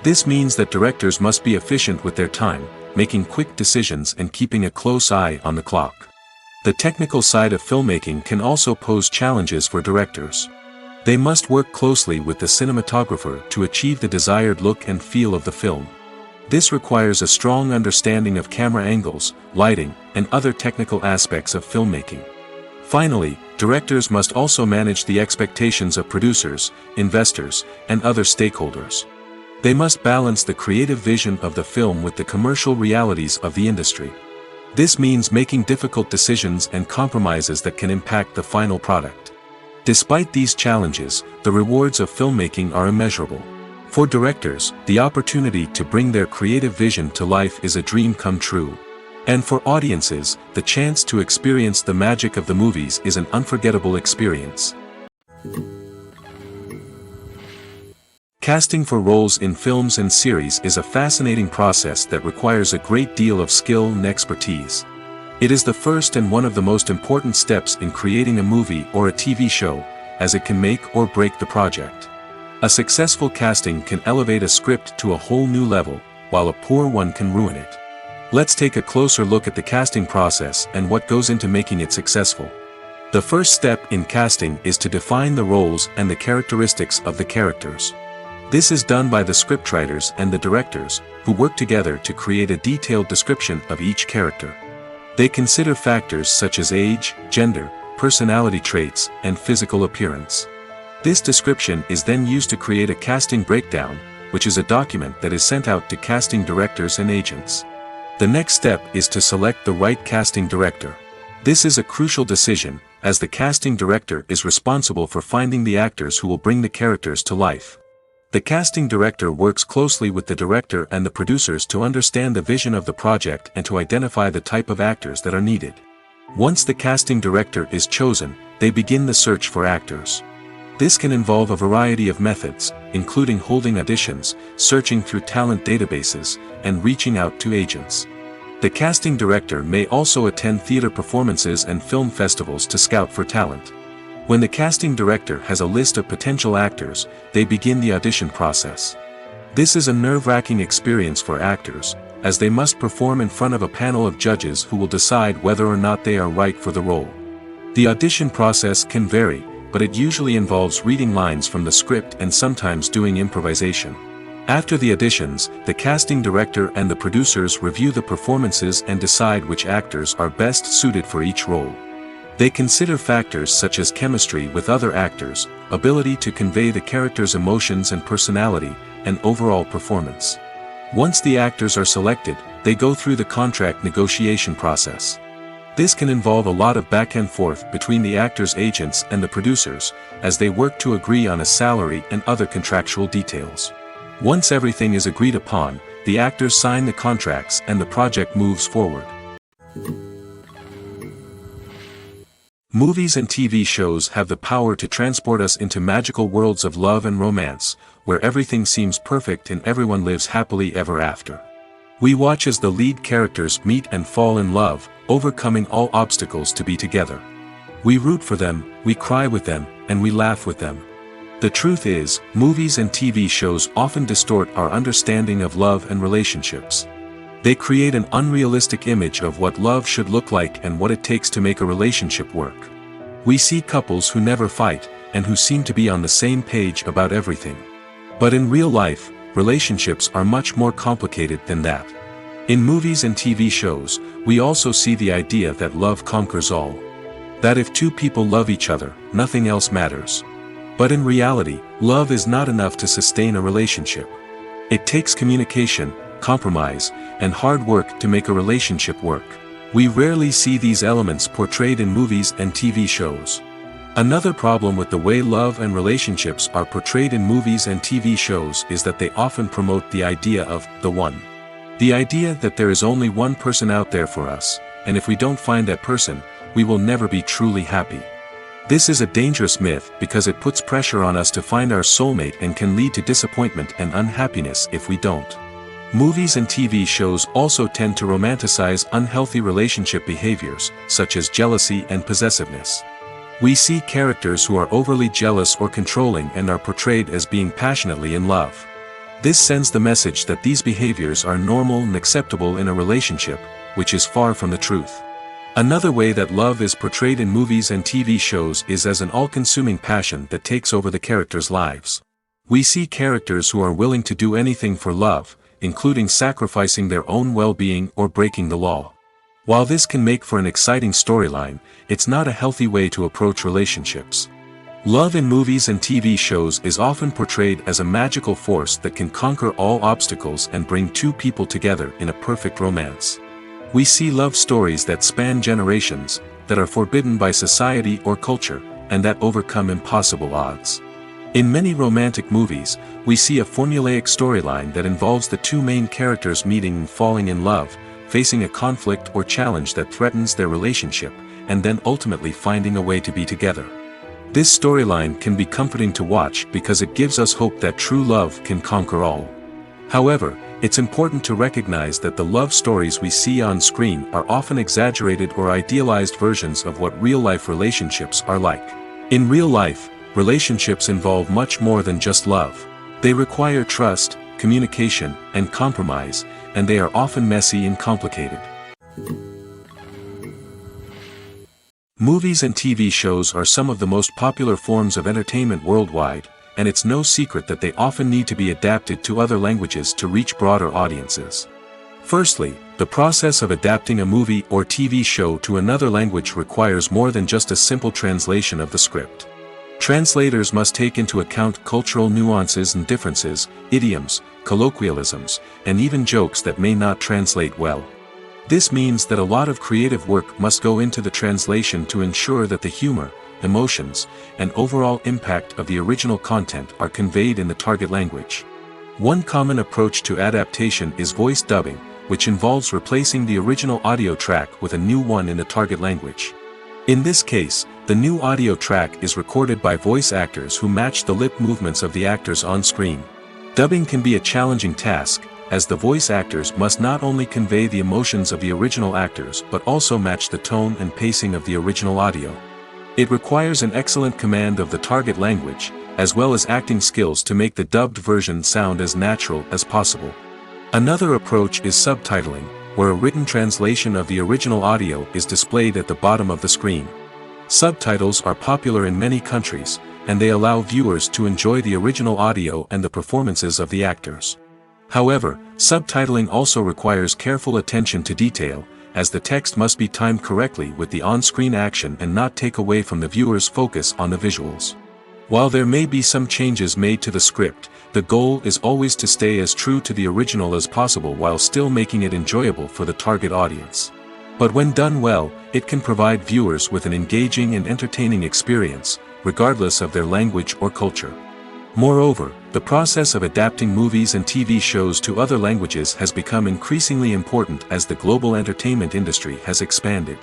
This means that directors must be efficient with their time, making quick decisions and keeping a close eye on the clock. The technical side of filmmaking can also pose challenges for directors. They must work closely with the cinematographer to achieve the desired look and feel of the film. This requires a strong understanding of camera angles, lighting, and other technical aspects of filmmaking. Finally, directors must also manage the expectations of producers, investors, and other stakeholders. They must balance the creative vision of the film with the commercial realities of the industry. This means making difficult decisions and compromises that can impact the final product. Despite these challenges, the rewards of filmmaking are immeasurable. For directors, the opportunity to bring their creative vision to life is a dream come true. And for audiences, the chance to experience the magic of the movies is an unforgettable experience. Casting for roles in films and series is a fascinating process that requires a great deal of skill and expertise. It is the first and one of the most important steps in creating a movie or a TV show, as it can make or break the project. A successful casting can elevate a script to a whole new level, while a poor one can ruin it. Let's take a closer look at the casting process and what goes into making it successful. The first step in casting is to define the roles and the characteristics of the characters. This is done by the scriptwriters and the directors, who work together to create a detailed description of each character. They consider factors such as age, gender, personality traits, and physical appearance. This description is then used to create a casting breakdown, which is a document that is sent out to casting directors and agents. The next step is to select the right casting director. This is a crucial decision, as the casting director is responsible for finding the actors who will bring the characters to life. The casting director works closely with the director and the producers to understand the vision of the project and to identify the type of actors that are needed. Once the casting director is chosen, they begin the search for actors. This can involve a variety of methods, including holding auditions, searching through talent databases, and reaching out to agents. The casting director may also attend theater performances and film festivals to scout for talent. When the casting director has a list of potential actors, they begin the audition process. This is a nerve-wracking experience for actors, as they must perform in front of a panel of judges who will decide whether or not they are right for the role. The audition process can vary, but it usually involves reading lines from the script and sometimes doing improvisation. After the auditions, the casting director and the producers review the performances and decide which actors are best suited for each role. They consider factors such as chemistry with other actors, ability to convey the character's emotions and personality, and overall performance. Once the actors are selected, they go through the contract negotiation process. This can involve a lot of back and forth between the actors' agents and the producers, as they work to agree on a salary and other contractual details. Once everything is agreed upon, the actors sign the contracts and the project moves forward. Movies and TV shows have the power to transport us into magical worlds of love and romance, where everything seems perfect and everyone lives happily ever after. We watch as the lead characters meet and fall in love, overcoming all obstacles to be together. We root for them, we cry with them, and we laugh with them. The truth is, movies and TV shows often distort our understanding of love and relationships. They create an unrealistic image of what love should look like and what it takes to make a relationship work. We see couples who never fight, and who seem to be on the same page about everything. But in real life, relationships are much more complicated than that. In movies and TV shows, we also see the idea that love conquers all. That if two people love each other, nothing else matters. But in reality, love is not enough to sustain a relationship. It takes communication, compromise, and hard work to make a relationship work. We rarely see these elements portrayed in movies and TV shows. Another problem with the way love and relationships are portrayed in movies and TV shows is that they often promote the idea of the one. The idea that there is only one person out there for us, and if we don't find that person, we will never be truly happy. This is a dangerous myth because it puts pressure on us to find our soulmate and can lead to disappointment and unhappiness if we don't. Movies and TV shows also tend to romanticize unhealthy relationship behaviors, such as jealousy and possessiveness. We see characters who are overly jealous or controlling and are portrayed as being passionately in love. This sends the message that these behaviors are normal and acceptable in a relationship, which is far from the truth. Another way that love is portrayed in movies and TV shows is as an all-consuming passion that takes over the characters' lives. We see characters who are willing to do anything for love, including sacrificing their own well-being or breaking the law. While this can make for an exciting storyline, it's not a healthy way to approach relationships. Love in movies and TV shows is often portrayed as a magical force that can conquer all obstacles and bring two people together in a perfect romance. We see love stories that span generations, that are forbidden by society or culture, and that overcome impossible odds. In many romantic movies, we see a formulaic storyline that involves the two main characters meeting and falling in love, facing a conflict or challenge that threatens their relationship, and then ultimately finding a way to be together. This storyline can be comforting to watch because it gives us hope that true love can conquer all. However, it's important to recognize that the love stories we see on screen are often exaggerated or idealized versions of what real-life relationships are like. In real life, relationships involve much more than just love. They require trust, communication, and compromise, and they are often messy and complicated. Movies and TV shows are some of the most popular forms of entertainment worldwide, and it's no secret that they often need to be adapted to other languages to reach broader audiences. Firstly, the process of adapting a movie or TV show to another language requires more than just a simple translation of the script. Translators must take into account cultural nuances and differences, idioms, colloquialisms, and even jokes that may not translate well. This means that a lot of creative work must go into the translation to ensure that the humor, emotions, and overall impact of the original content are conveyed in the target language. One common approach to adaptation is voice dubbing, which involves replacing the original audio track with a new one in the target language. In this case, the new audio track is recorded by voice actors who match the lip movements of the actors on screen. Dubbing can be a challenging task, as the voice actors must not only convey the emotions of the original actors but also match the tone and pacing of the original audio. It requires an excellent command of the target language, as well as acting skills to make the dubbed version sound as natural as possible. Another approach is subtitling, where a written translation of the original audio is displayed at the bottom of the screen. Subtitles are popular in many countries, and they allow viewers to enjoy the original audio and the performances of the actors. However, subtitling also requires careful attention to detail, as the text must be timed correctly with the on-screen action and not take away from the viewer's focus on the visuals. While there may be some changes made to the script, the goal is always to stay as true to the original as possible while still making it enjoyable for the target audience. But when done well, it can provide viewers with an engaging and entertaining experience, regardless of their language or culture. Moreover, the process of adapting movies and TV shows to other languages has become increasingly important as the global entertainment industry has expanded.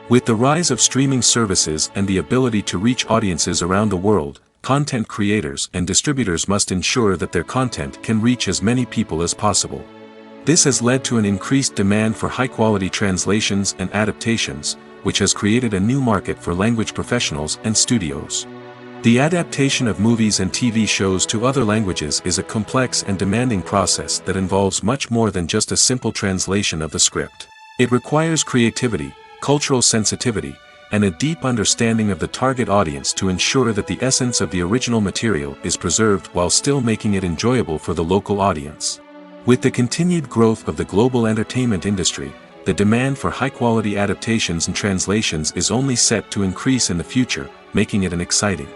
With the rise of streaming services and the ability to reach audiences around the world, content creators and distributors must ensure that their content can reach as many people as possible. This has led to an increased demand for high-quality translations and adaptations, which has created a new market for language professionals and studios. The adaptation of movies and TV shows to other languages is a complex and demanding process that involves much more than just a simple translation of the script. It requires creativity, cultural sensitivity, and a deep understanding of the target audience to ensure that the essence of the original material is preserved while still making it enjoyable for the local audience. With the continued growth of the global entertainment industry, the demand for high-quality adaptations and translations is only set to increase in the future, making it an exciting.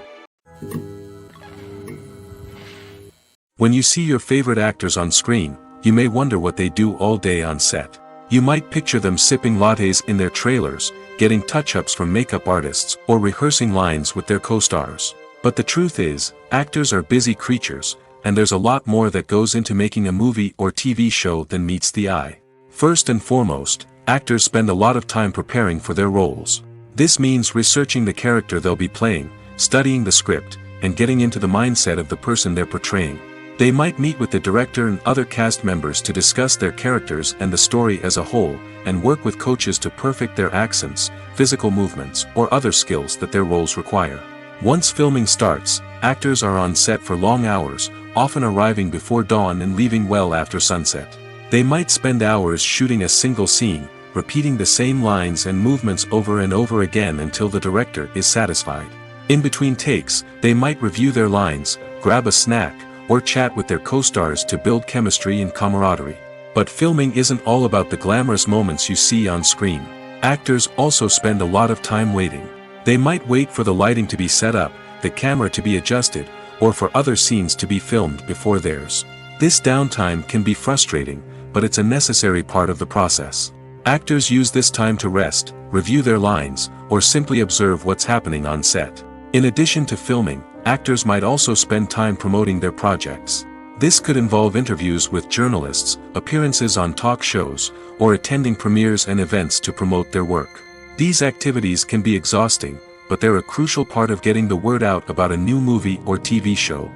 When you see your favorite actors on screen, you may wonder what they do all day on set. You might picture them sipping lattes in their trailers, getting touch-ups from makeup artists, or rehearsing lines with their co-stars. But the truth is, actors are busy creatures, and there's a lot more that goes into making a movie or TV show than meets the eye. First and foremost, actors spend a lot of time preparing for their roles. This means researching the character they'll be playing, studying the script, and getting into the mindset of the person they're portraying. They might meet with the director and other cast members to discuss their characters and the story as a whole, and work with coaches to perfect their accents, physical movements, or other skills that their roles require. Once filming starts, actors are on set for long hours, often arriving before dawn and leaving well after sunset. They might spend hours shooting a single scene, repeating the same lines and movements over and over again until the director is satisfied. In between takes, they might review their lines, grab a snack, or chat with their co-stars to build chemistry and camaraderie. But filming isn't all about the glamorous moments you see on screen. Actors also spend a lot of time waiting. They might wait for the lighting to be set up, the camera to be adjusted, or for other scenes to be filmed before theirs. This downtime can be frustrating, but it's a necessary part of the process. Actors use this time to rest, review their lines, or simply observe what's happening on set. In addition to filming, actors might also spend time promoting their projects. This could involve interviews with journalists, appearances on talk shows, or attending premieres and events to promote their work. These activities can be exhausting, but they're a crucial part of getting the word out about a new movie or TV show.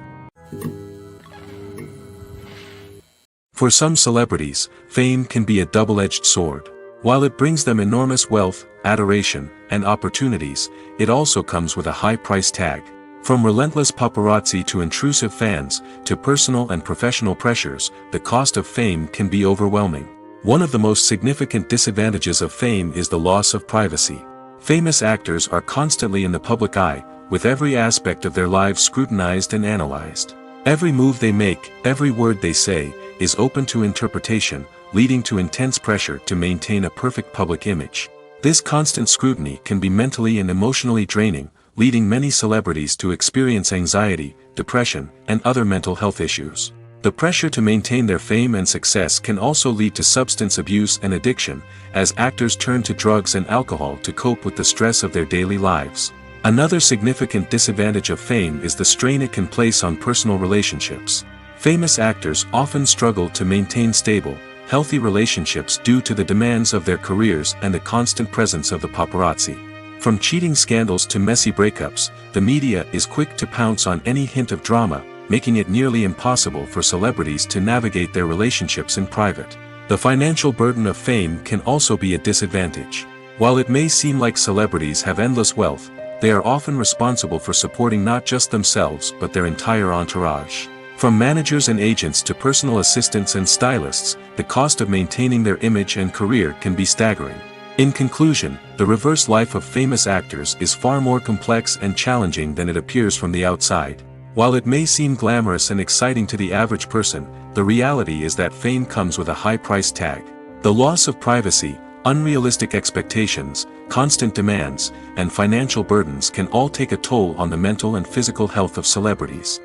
For some celebrities, fame can be a double-edged sword. While it brings them enormous wealth, adoration, and opportunities, it also comes with a high price tag. From relentless paparazzi to intrusive fans, to personal and professional pressures, the cost of fame can be overwhelming. One of the most significant disadvantages of fame is the loss of privacy. Famous actors are constantly in the public eye, with every aspect of their lives scrutinized and analyzed. Every move they make, every word they say, is open to interpretation, leading to intense pressure to maintain a perfect public image. This constant scrutiny can be mentally and emotionally draining, leading many celebrities to experience anxiety, depression, and other mental health issues. The pressure to maintain their fame and success can also lead to substance abuse and addiction, as actors turn to drugs and alcohol to cope with the stress of their daily lives. Another significant disadvantage of fame is the strain it can place on personal relationships. Famous actors often struggle to maintain stable, healthy relationships due to the demands of their careers and the constant presence of the paparazzi. From cheating scandals to messy breakups, the media is quick to pounce on any hint of drama, making it nearly impossible for celebrities to navigate their relationships in private. The financial burden of fame can also be a disadvantage. While it may seem like celebrities have endless wealth, they are often responsible for supporting not just themselves but their entire entourage. From managers and agents to personal assistants and stylists, the cost of maintaining their image and career can be staggering. In conclusion, the reverse life of famous actors is far more complex and challenging than it appears from the outside. While it may seem glamorous and exciting to the average person, the reality is that fame comes with a high price tag. The loss of privacy, unrealistic expectations, constant demands, and financial burdens can all take a toll on the mental and physical health of celebrities.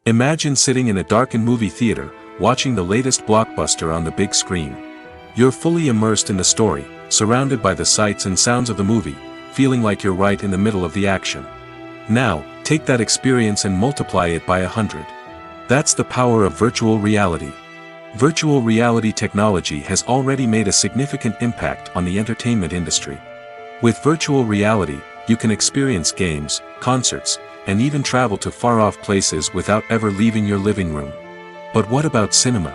Imagine sitting in a darkened movie theater, watching the latest blockbuster on the big screen. You're fully immersed in the story, surrounded by the sights and sounds of the movie, feeling like you're right in the middle of the action. Now, take that experience and multiply it by 100. That's the power of virtual reality. Virtual reality technology has already made a significant impact on the entertainment industry. With virtual reality, you can experience games, concerts, and even travel to far-off places without ever leaving your living room. But what about cinema?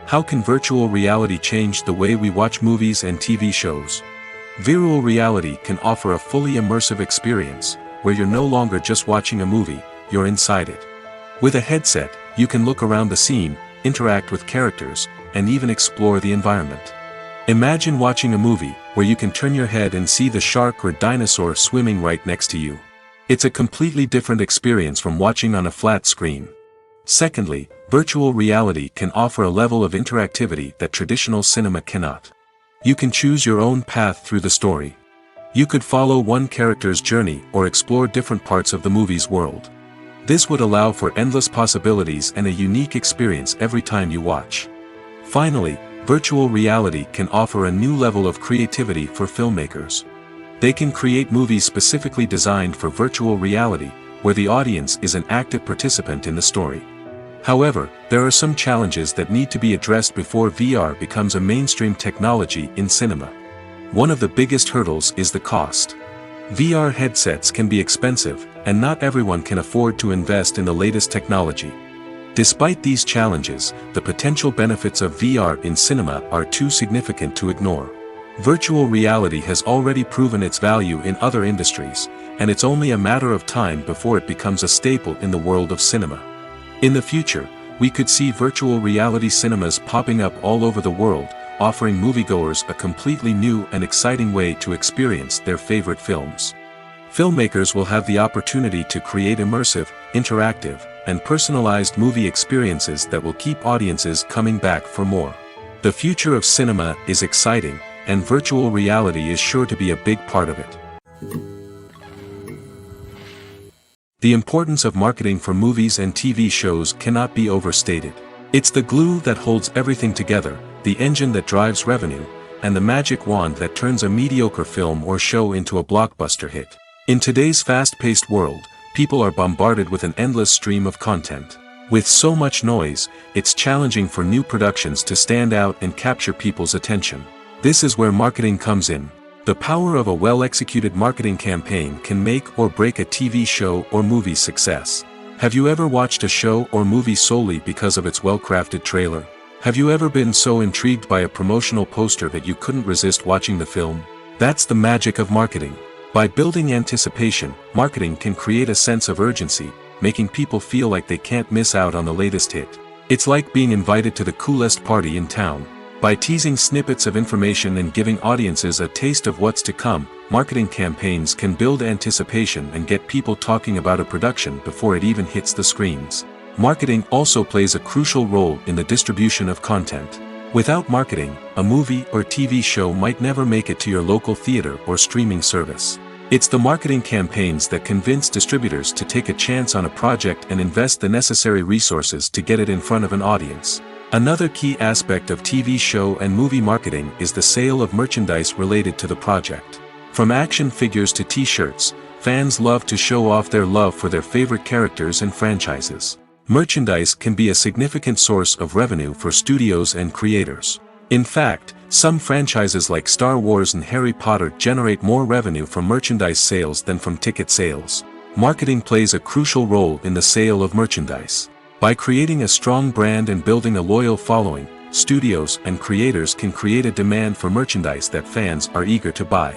How can virtual reality change the way we watch movies and TV shows? Virtual reality can offer a fully immersive experience, where you're no longer just watching a movie, you're inside it. With a headset, you can look around the scene, interact with characters, and even explore the environment. Imagine watching a movie where you can turn your head and see the shark or dinosaur swimming right next to you. It's a completely different experience from watching on a flat screen. Secondly, virtual reality can offer a level of interactivity that traditional cinema cannot. You can choose your own path through the story. You could follow one character's journey or explore different parts of the movie's world. This would allow for endless possibilities and a unique experience every time you watch. Finally, virtual reality can offer a new level of creativity for filmmakers. They can create movies specifically designed for virtual reality, where the audience is an active participant in the story. However, there are some challenges that need to be addressed before VR becomes a mainstream technology in cinema. One of the biggest hurdles is the cost. VR headsets can be expensive, and not everyone can afford to invest in the latest technology. Despite these challenges, the potential benefits of VR in cinema are too significant to ignore. Virtual reality has already proven its value in other industries, and it's only a matter of time before it becomes a staple in the world of cinema. In the future, we could see virtual reality cinemas popping up all over the world, offering moviegoers a completely new and exciting way to experience their favorite films. Filmmakers will have the opportunity to create immersive, interactive, and personalized movie experiences that will keep audiences coming back for more. The future of cinema is exciting, and virtual reality is sure to be a big part of it. The importance of marketing for movies and TV shows cannot be overstated. It's the glue that holds everything together, the engine that drives revenue, and the magic wand that turns a mediocre film or show into a blockbuster hit. In today's fast-paced world, people are bombarded with an endless stream of content. With so much noise, it's challenging for new productions to stand out and capture people's attention. This is where marketing comes in. The power of a well-executed marketing campaign can make or break a TV show or movie's success. Have you ever watched a show or movie solely because of its well-crafted trailer? Have you ever been so intrigued by a promotional poster that you couldn't resist watching the film? That's the magic of marketing. By building anticipation, marketing can create a sense of urgency, making people feel like they can't miss out on the latest hit. It's like being invited to the coolest party in town. By teasing snippets of information and giving audiences a taste of what's to come, marketing campaigns can build anticipation and get people talking about a production before it even hits the screens. Marketing also plays a crucial role in the distribution of content. Without marketing, a movie or TV show might never make it to your local theater or streaming service. It's the marketing campaigns that convince distributors to take a chance on a project and invest the necessary resources to get it in front of an audience. Another key aspect of TV show and movie marketing is the sale of merchandise related to the project. From action figures to t-shirts, fans love to show off their love for their favorite characters and franchises. Merchandise can be a significant source of revenue for studios and creators. In fact, some franchises like Star Wars and Harry Potter generate more revenue from merchandise sales than from ticket sales. Marketing plays a crucial role in the sale of merchandise. By creating a strong brand and building a loyal following, studios and creators can create a demand for merchandise that fans are eager to buy.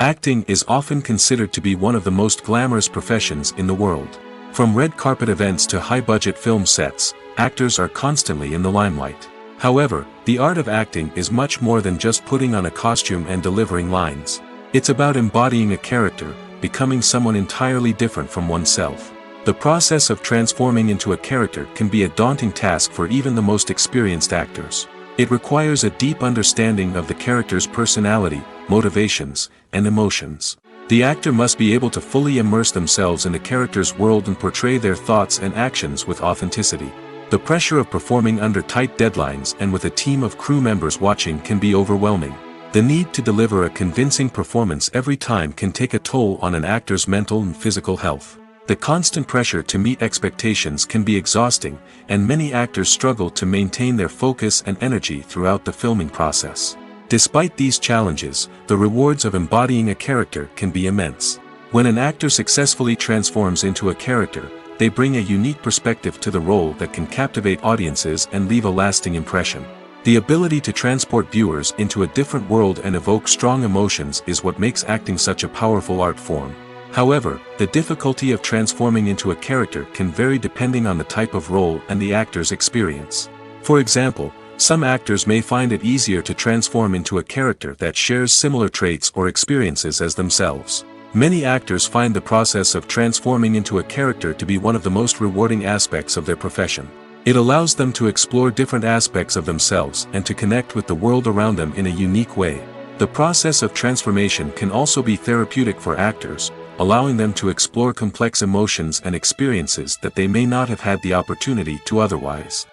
Acting is often considered to be one of the most glamorous professions in the world. From red carpet events to high-budget film sets, actors are constantly in the limelight. However, the art of acting is much more than just putting on a costume and delivering lines. It's about embodying a character, becoming someone entirely different from oneself. The process of transforming into a character can be a daunting task for even the most experienced actors. It requires a deep understanding of the character's personality, motivations, and emotions. The actor must be able to fully immerse themselves in the character's world and portray their thoughts and actions with authenticity. The pressure of performing under tight deadlines and with a team of crew members watching can be overwhelming. The need to deliver a convincing performance every time can take a toll on an actor's mental and physical health. The constant pressure to meet expectations can be exhausting, and many actors struggle to maintain their focus and energy throughout the filming process. Despite these challenges, the rewards of embodying a character can be immense. When an actor successfully transforms into a character, they bring a unique perspective to the role that can captivate audiences and leave a lasting impression. The ability to transport viewers into a different world and evoke strong emotions is what makes acting such a powerful art form. However, the difficulty of transforming into a character can vary depending on the type of role and the actor's experience. For example, some actors may find it easier to transform into a character that shares similar traits or experiences as themselves. Many actors find the process of transforming into a character to be one of the most rewarding aspects of their profession. It allows them to explore different aspects of themselves and to connect with the world around them in a unique way. The process of transformation can also be therapeutic for actors, allowing them to explore complex emotions and experiences that they may not have had the opportunity to otherwise.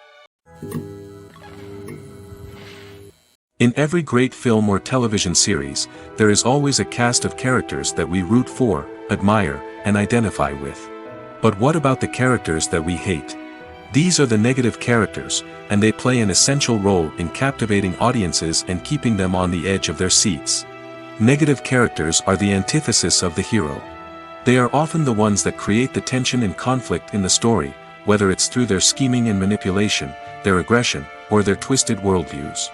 In every great film or television series, there is always a cast of characters that we root for, admire, and identify with. But what about the characters that we hate? These are the negative characters, and they play an essential role in captivating audiences and keeping them on the edge of their seats. Negative characters are the antithesis of the hero. They are often the ones that create the tension and conflict in the story, whether it's through their scheming and manipulation, their aggression, or their twisted worldviews.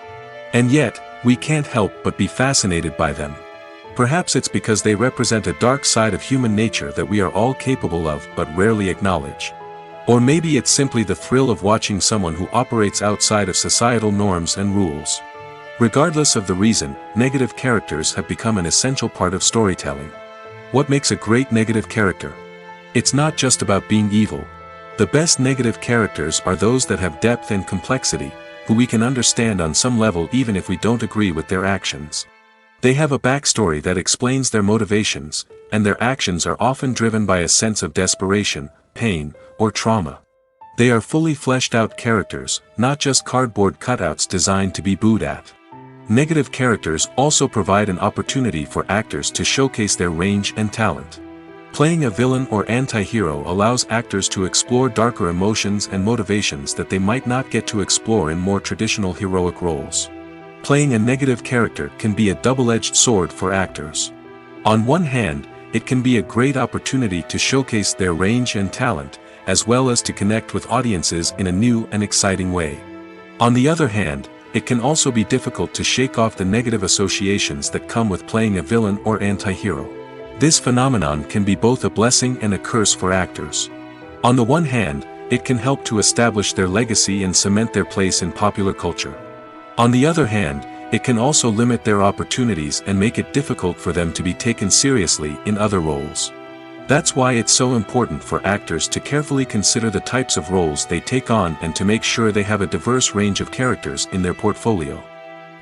And yet, we can't help but be fascinated by them. Perhaps it's because they represent a dark side of human nature that we are all capable of but rarely acknowledge. Or maybe it's simply the thrill of watching someone who operates outside of societal norms and rules. Regardless of the reason, negative characters have become an essential part of storytelling. What makes a great negative character? It's not just about being evil. The best negative characters are those that have depth and complexity, who we can understand on some level even if we don't agree with their actions. They have a backstory that explains their motivations, and their actions are often driven by a sense of desperation, pain, or trauma. They are fully fleshed out characters, not just cardboard cutouts designed to be booed at. Negative characters also provide an opportunity for actors to showcase their range and talent. Playing a villain or anti-hero allows actors to explore darker emotions and motivations that they might not get to explore in more traditional heroic roles. Playing a negative character can be a double-edged sword for actors. On one hand, it can be a great opportunity to showcase their range and talent, as well as to connect with audiences in a new and exciting way. On the other hand, it can also be difficult to shake off the negative associations that come with playing a villain or anti-hero. This phenomenon can be both a blessing and a curse for actors. On the one hand, it can help to establish their legacy and cement their place in popular culture. On the other hand, it can also limit their opportunities and make it difficult for them to be taken seriously in other roles. That's why it's so important for actors to carefully consider the types of roles they take on and to make sure they have a diverse range of characters in their portfolio.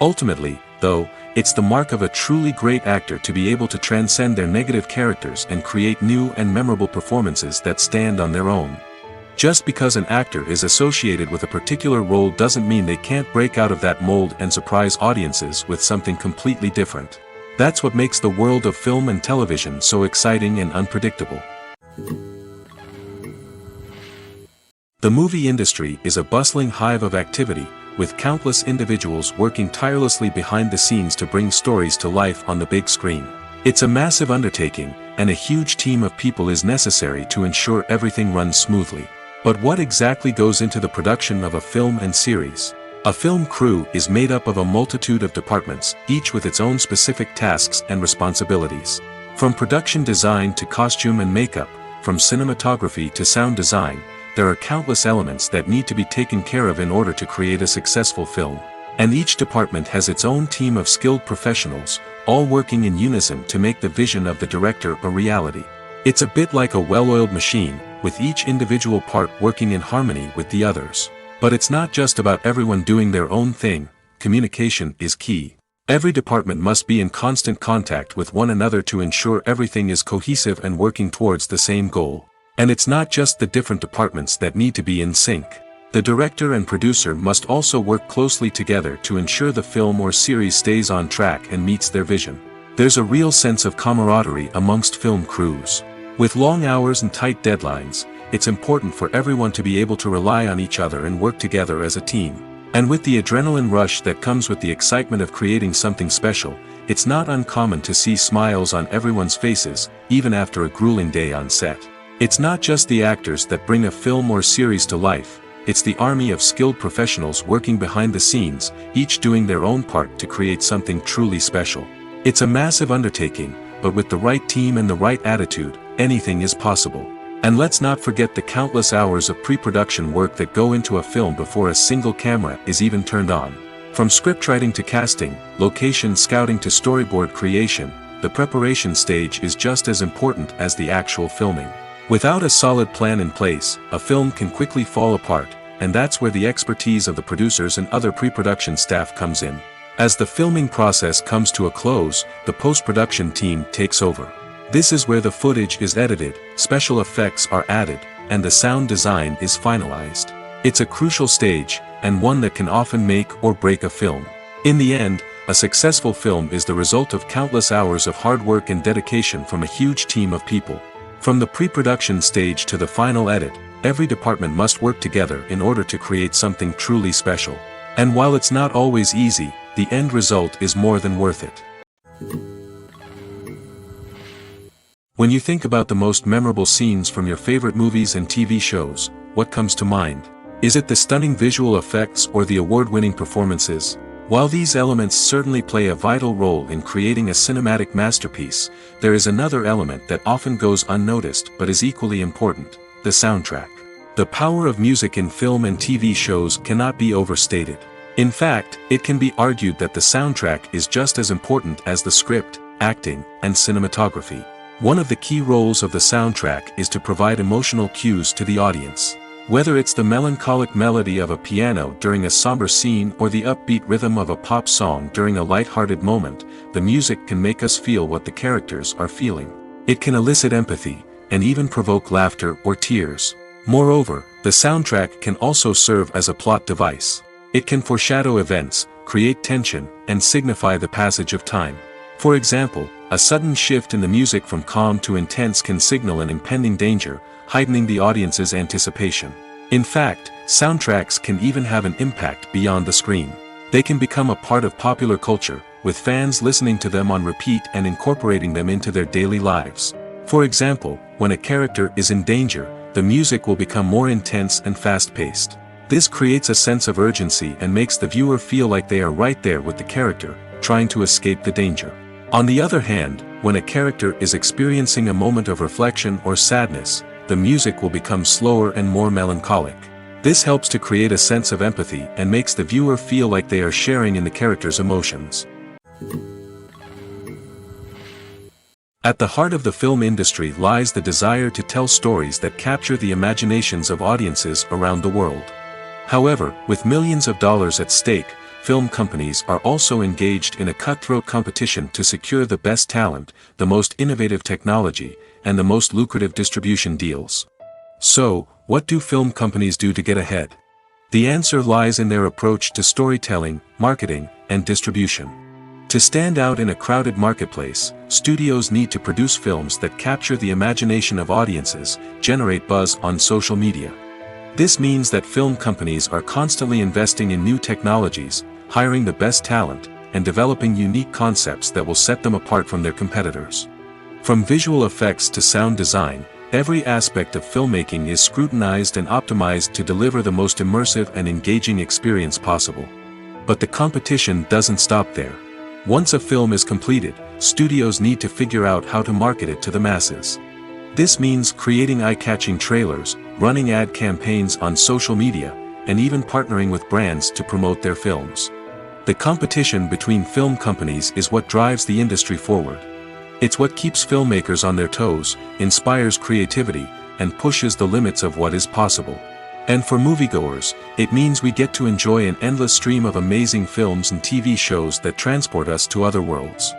Ultimately, though, it's the mark of a truly great actor to be able to transcend their negative characters and create new and memorable performances that stand on their own. Just because an actor is associated with a particular role doesn't mean they can't break out of that mold and surprise audiences with something completely different. That's what makes the world of film and television so exciting and unpredictable. The movie industry is a bustling hive of activity, with countless individuals working tirelessly behind the scenes to bring stories to life on the big screen. It's a massive undertaking, and a huge team of people is necessary to ensure everything runs smoothly. But what exactly goes into the production of a film and series? A film crew is made up of a multitude of departments, each with its own specific tasks and responsibilities. From production design to costume and makeup, from cinematography to sound design, there are countless elements that need to be taken care of in order to create a successful film. And each department has its own team of skilled professionals, all working in unison to make the vision of the director a reality. It's a bit like a well-oiled machine, with each individual part working in harmony with the others. But it's not just about everyone doing their own thing. Communication is key. Every department must be in constant contact with one another to ensure everything is cohesive and working towards the same goal. And it's not just the different departments that need to be in sync. The director and producer must also work closely together to ensure the film or series stays on track and meets their vision. There's a real sense of camaraderie amongst film crews. With long hours and tight deadlines, it's important for everyone to be able to rely on each other and work together as a team. And with the adrenaline rush that comes with the excitement of creating something special, it's not uncommon to see smiles on everyone's faces, even after a grueling day on set. It's not just the actors that bring a film or series to life, it's the army of skilled professionals working behind the scenes, each doing their own part to create something truly special. It's a massive undertaking, but with the right team and the right attitude, anything is possible. And let's not forget the countless hours of pre-production work that go into a film before a single camera is even turned on. From scriptwriting to casting, location scouting to storyboard creation, the preparation stage is just as important as the actual filming. Without a solid plan in place, a film can quickly fall apart, and that's where the expertise of the producers and other pre-production staff comes in. As the filming process comes to a close, the post-production team takes over. This is where the footage is edited, special effects are added, and the sound design is finalized. It's a crucial stage, and one that can often make or break a film. In the end, a successful film is the result of countless hours of hard work and dedication from a huge team of people. From the pre-production stage to the final edit, every department must work together in order to create something truly special. And while it's not always easy, the end result is more than worth it. When you think about the most memorable scenes from your favorite movies and TV shows, what comes to mind? Is it the stunning visual effects or the award-winning performances? While these elements certainly play a vital role in creating a cinematic masterpiece, there is another element that often goes unnoticed but is equally important: the soundtrack. The power of music in film and TV shows cannot be overstated. In fact, it can be argued that the soundtrack is just as important as the script, acting, and cinematography. One of the key roles of the soundtrack is to provide emotional cues to the audience. Whether it's the melancholic melody of a piano during a somber scene or the upbeat rhythm of a pop song during a light-hearted moment, the music can make us feel what the characters are feeling. It can elicit empathy, and even provoke laughter or tears. Moreover, the soundtrack can also serve as a plot device. It can foreshadow events, create tension, and signify the passage of time. For example, a sudden shift in the music from calm to intense can signal an impending danger, heightening the audience's anticipation. In fact, soundtracks can even have an impact beyond the screen. They can become a part of popular culture, with fans listening to them on repeat and incorporating them into their daily lives. For example, when a character is in danger, the music will become more intense and fast-paced. This creates a sense of urgency and makes the viewer feel like they are right there with the character, trying to escape the danger. On the other hand, when a character is experiencing a moment of reflection or sadness, the music will become slower and more melancholic. This helps to create a sense of empathy and makes the viewer feel like they are sharing in the character's emotions. At the heart of the film industry lies the desire to tell stories that capture the imaginations of audiences around the world. However, with millions of dollars at stake, film companies are also engaged in a cutthroat competition to secure the best talent, the most innovative technology, and the most lucrative distribution deals. So, what do film companies do to get ahead? The answer lies in their approach to storytelling, marketing, and distribution. To stand out in a crowded marketplace, studios need to produce films that capture the imagination of audiences, generate buzz on social media. This means that film companies are constantly investing in new technologies, hiring the best talent, and developing unique concepts that will set them apart from their competitors. From visual effects to sound design, every aspect of filmmaking is scrutinized and optimized to deliver the most immersive and engaging experience possible. But the competition doesn't stop there. Once a film is completed, studios need to figure out how to market it to the masses. This means creating eye-catching trailers, running ad campaigns on social media, and even partnering with brands to promote their films. The competition between film companies is what drives the industry forward. It's what keeps filmmakers on their toes, inspires creativity, and pushes the limits of what is possible. And for moviegoers, it means we get to enjoy an endless stream of amazing films and TV shows that transport us to other worlds.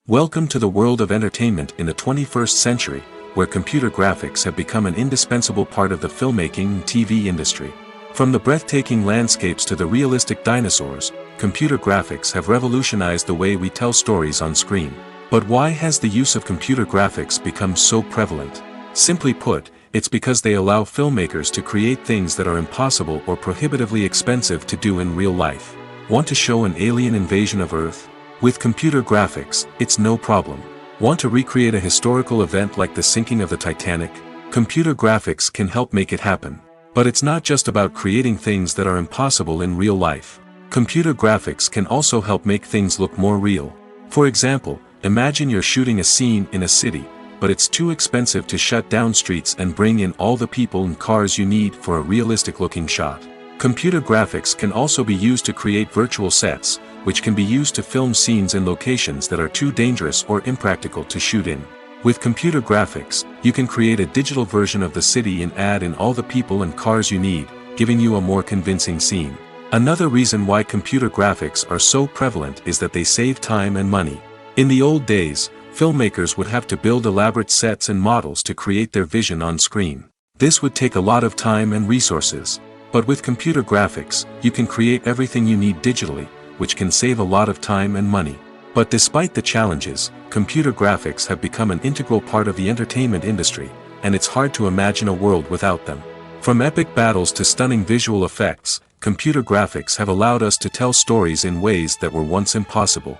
Welcome to the world of entertainment in the 21st century, where computer graphics have become an indispensable part of the filmmaking and TV industry. From the breathtaking landscapes to the realistic dinosaurs, computer graphics have revolutionized the way we tell stories on screen. But why has the use of computer graphics become so prevalent? Simply put, it's because they allow filmmakers to create things that are impossible or prohibitively expensive to do in real life. Want to show an alien invasion of Earth? With computer graphics, it's no problem. Want to recreate a historical event like the sinking of the Titanic? Computer graphics can help make it happen. But it's not just about creating things that are impossible in real life. Computer graphics can also help make things look more real. For example, Imagine you're shooting a scene in a city, but it's too expensive to shut down streets and bring in all the people and cars you need for a realistic-looking shot. Computer graphics can also be used to create virtual sets, which can be used to film scenes in locations that are too dangerous or impractical to shoot in. With computer graphics, you can create a digital version of the city and add in all the people and cars you need, giving you a more convincing scene. Another reason why computer graphics are so prevalent is that they save time and money. In the old days, filmmakers would have to build elaborate sets and models to create their vision on screen. This would take a lot of time and resources. But with computer graphics, you can create everything you need digitally, which can save a lot of time and money. But despite the challenges, computer graphics have become an integral part of the entertainment industry, and it's hard to imagine a world without them. From epic battles to stunning visual effects, computer graphics have allowed us to tell stories in ways that were once impossible.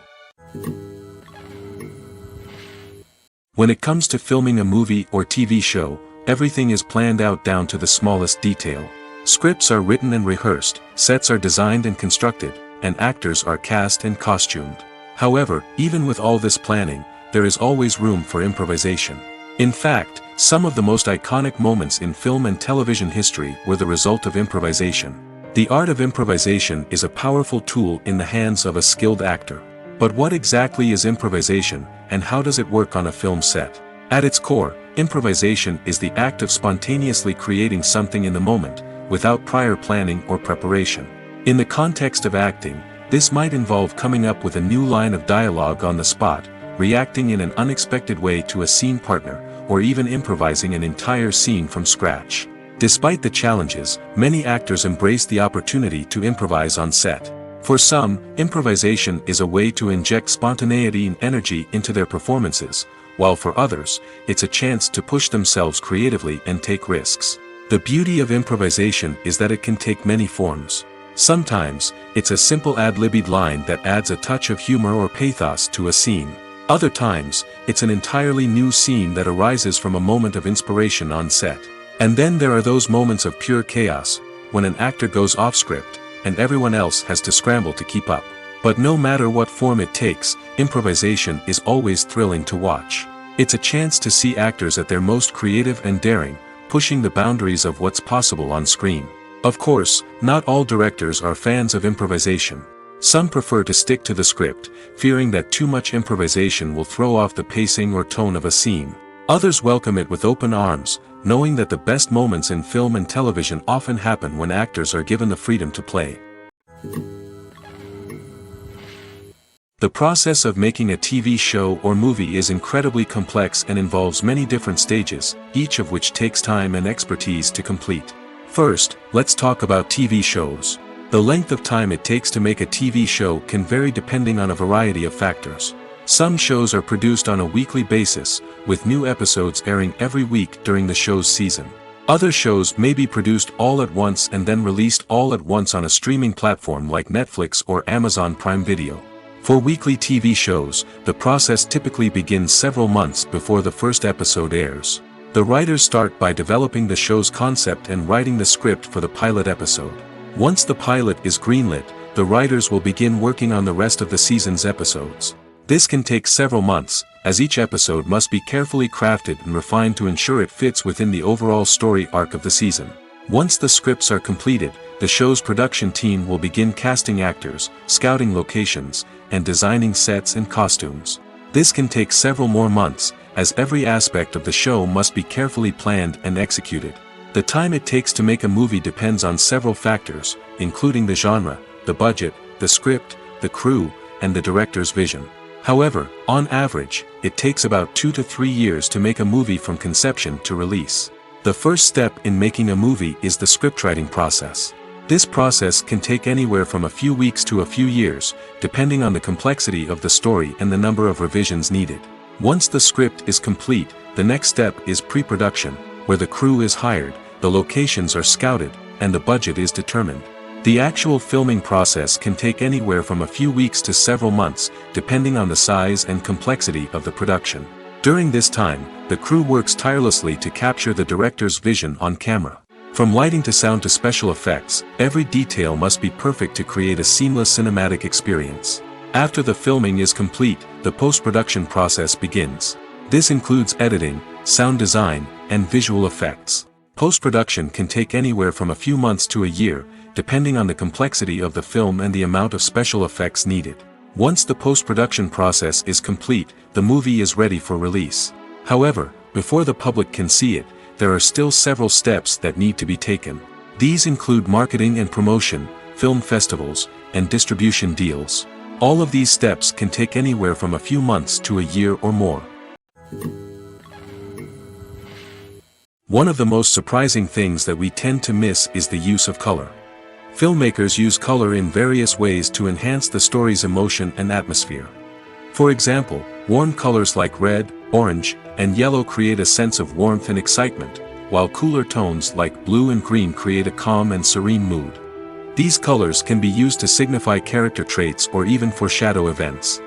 When it comes to filming a movie or TV show, everything is planned out down to the smallest detail. Scripts are written and rehearsed, sets are designed and constructed, and actors are cast and costumed. However, even with all this planning, there is always room for improvisation. In fact, some of the most iconic moments in film and television history were the result of improvisation. The art of improvisation is a powerful tool in the hands of a skilled actor. But what exactly is improvisation, and how does it work on a film set? At its core, improvisation is the act of spontaneously creating something in the moment, without prior planning or preparation. In the context of acting, this might involve coming up with a new line of dialogue on the spot, reacting in an unexpected way to a scene partner, or even improvising an entire scene from scratch. Despite the challenges, many actors embrace the opportunity to improvise on set. For some, improvisation is a way to inject spontaneity and energy into their performances, while for others, it's a chance to push themselves creatively and take risks. The beauty of improvisation is that it can take many forms. Sometimes, it's a simple ad-libbed line that adds a touch of humor or pathos to a scene. Other times, it's an entirely new scene that arises from a moment of inspiration on set. And then there are those moments of pure chaos, when an actor goes off script, and everyone else has to scramble to keep up. But no matter what form it takes, improvisation is always thrilling to watch. It's a chance to see actors at their most creative and daring, pushing the boundaries of what's possible on screen. Of course, not all directors are fans of improvisation. Some prefer to stick to the script, fearing that too much improvisation will throw off the pacing or tone of a scene. Others welcome it with open arms, knowing that the best moments in film and television often happen when actors are given the freedom to play. The process of making a TV show or movie is incredibly complex and involves many different stages, each of which takes time and expertise to complete. First, let's talk about TV shows. The length of time it takes to make a TV show can vary depending on a variety of factors. Some shows are produced on a weekly basis, with new episodes airing every week during the show's season. Other shows may be produced all at once and then released all at once on a streaming platform like Netflix or Amazon Prime Video. For weekly TV shows, the process typically begins several months before the first episode airs. The writers start by developing the show's concept and writing the script for the pilot episode. Once the pilot is greenlit, the writers will begin working on the rest of the season's episodes. This can take several months, as each episode must be carefully crafted and refined to ensure it fits within the overall story arc of the season. Once the scripts are completed, the show's production team will begin casting actors, scouting locations, and designing sets and costumes. This can take several more months, as every aspect of the show must be carefully planned and executed. The time it takes to make a movie depends on several factors, including the genre, the budget, the script, the crew, and the director's vision. However, on average, it takes about 2 to 3 years to make a movie from conception to release. The first step in making a movie is the scriptwriting process. This process can take anywhere from a few weeks to a few years, depending on the complexity of the story and the number of revisions needed. Once the script is complete, the next step is pre-production, where the crew is hired, the locations are scouted, and the budget is determined. The actual filming process can take anywhere from a few weeks to several months, depending on the size and complexity of the production. During this time, the crew works tirelessly to capture the director's vision on camera. From lighting to sound to special effects, every detail must be perfect to create a seamless cinematic experience. After the filming is complete, the post-production process begins. This includes editing, sound design, and visual effects. Post-production can take anywhere from a few months to a year, depending on the complexity of the film and the amount of special effects needed. Once the post-production process is complete, the movie is ready for release. However, before the public can see it, there are still several steps that need to be taken. These include marketing and promotion, film festivals, and distribution deals. All of these steps can take anywhere from a few months to a year or more. One of the most surprising things that we tend to miss is the use of color. Filmmakers use color in various ways to enhance the story's emotion and atmosphere. For example, warm colors like red, orange, and yellow create a sense of warmth and excitement, while cooler tones like blue and green create a calm and serene mood. These colors can be used to signify character traits or even foreshadow events.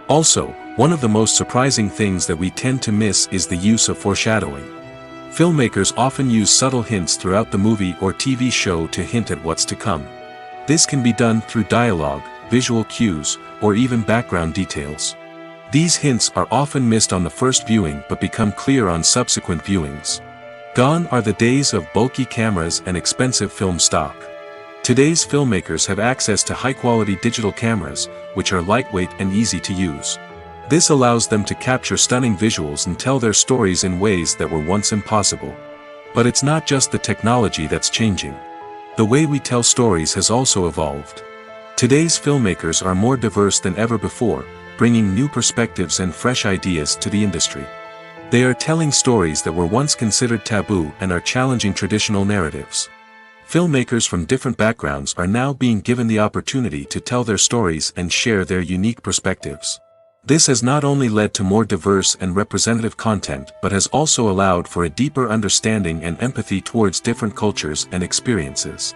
Also, one of the most surprising things that we tend to miss is the use of foreshadowing. Filmmakers often use subtle hints throughout the movie or TV show to hint at what's to come. This can be done through dialogue, visual cues, or even background details. These hints are often missed on the first viewing but become clear on subsequent viewings. Gone are the days of bulky cameras and expensive film stock. Today's filmmakers have access to high-quality digital cameras, which are lightweight and easy to use. This allows them to capture stunning visuals and tell their stories in ways that were once impossible. But it's not just the technology that's changing. The way we tell stories has also evolved. Today's filmmakers are more diverse than ever before, bringing new perspectives and fresh ideas to the industry. They are telling stories that were once considered taboo and are challenging traditional narratives. Filmmakers from different backgrounds are now being given the opportunity to tell their stories and share their unique perspectives. This has not only led to more diverse and representative content but has also allowed for a deeper understanding and empathy towards different cultures and experiences.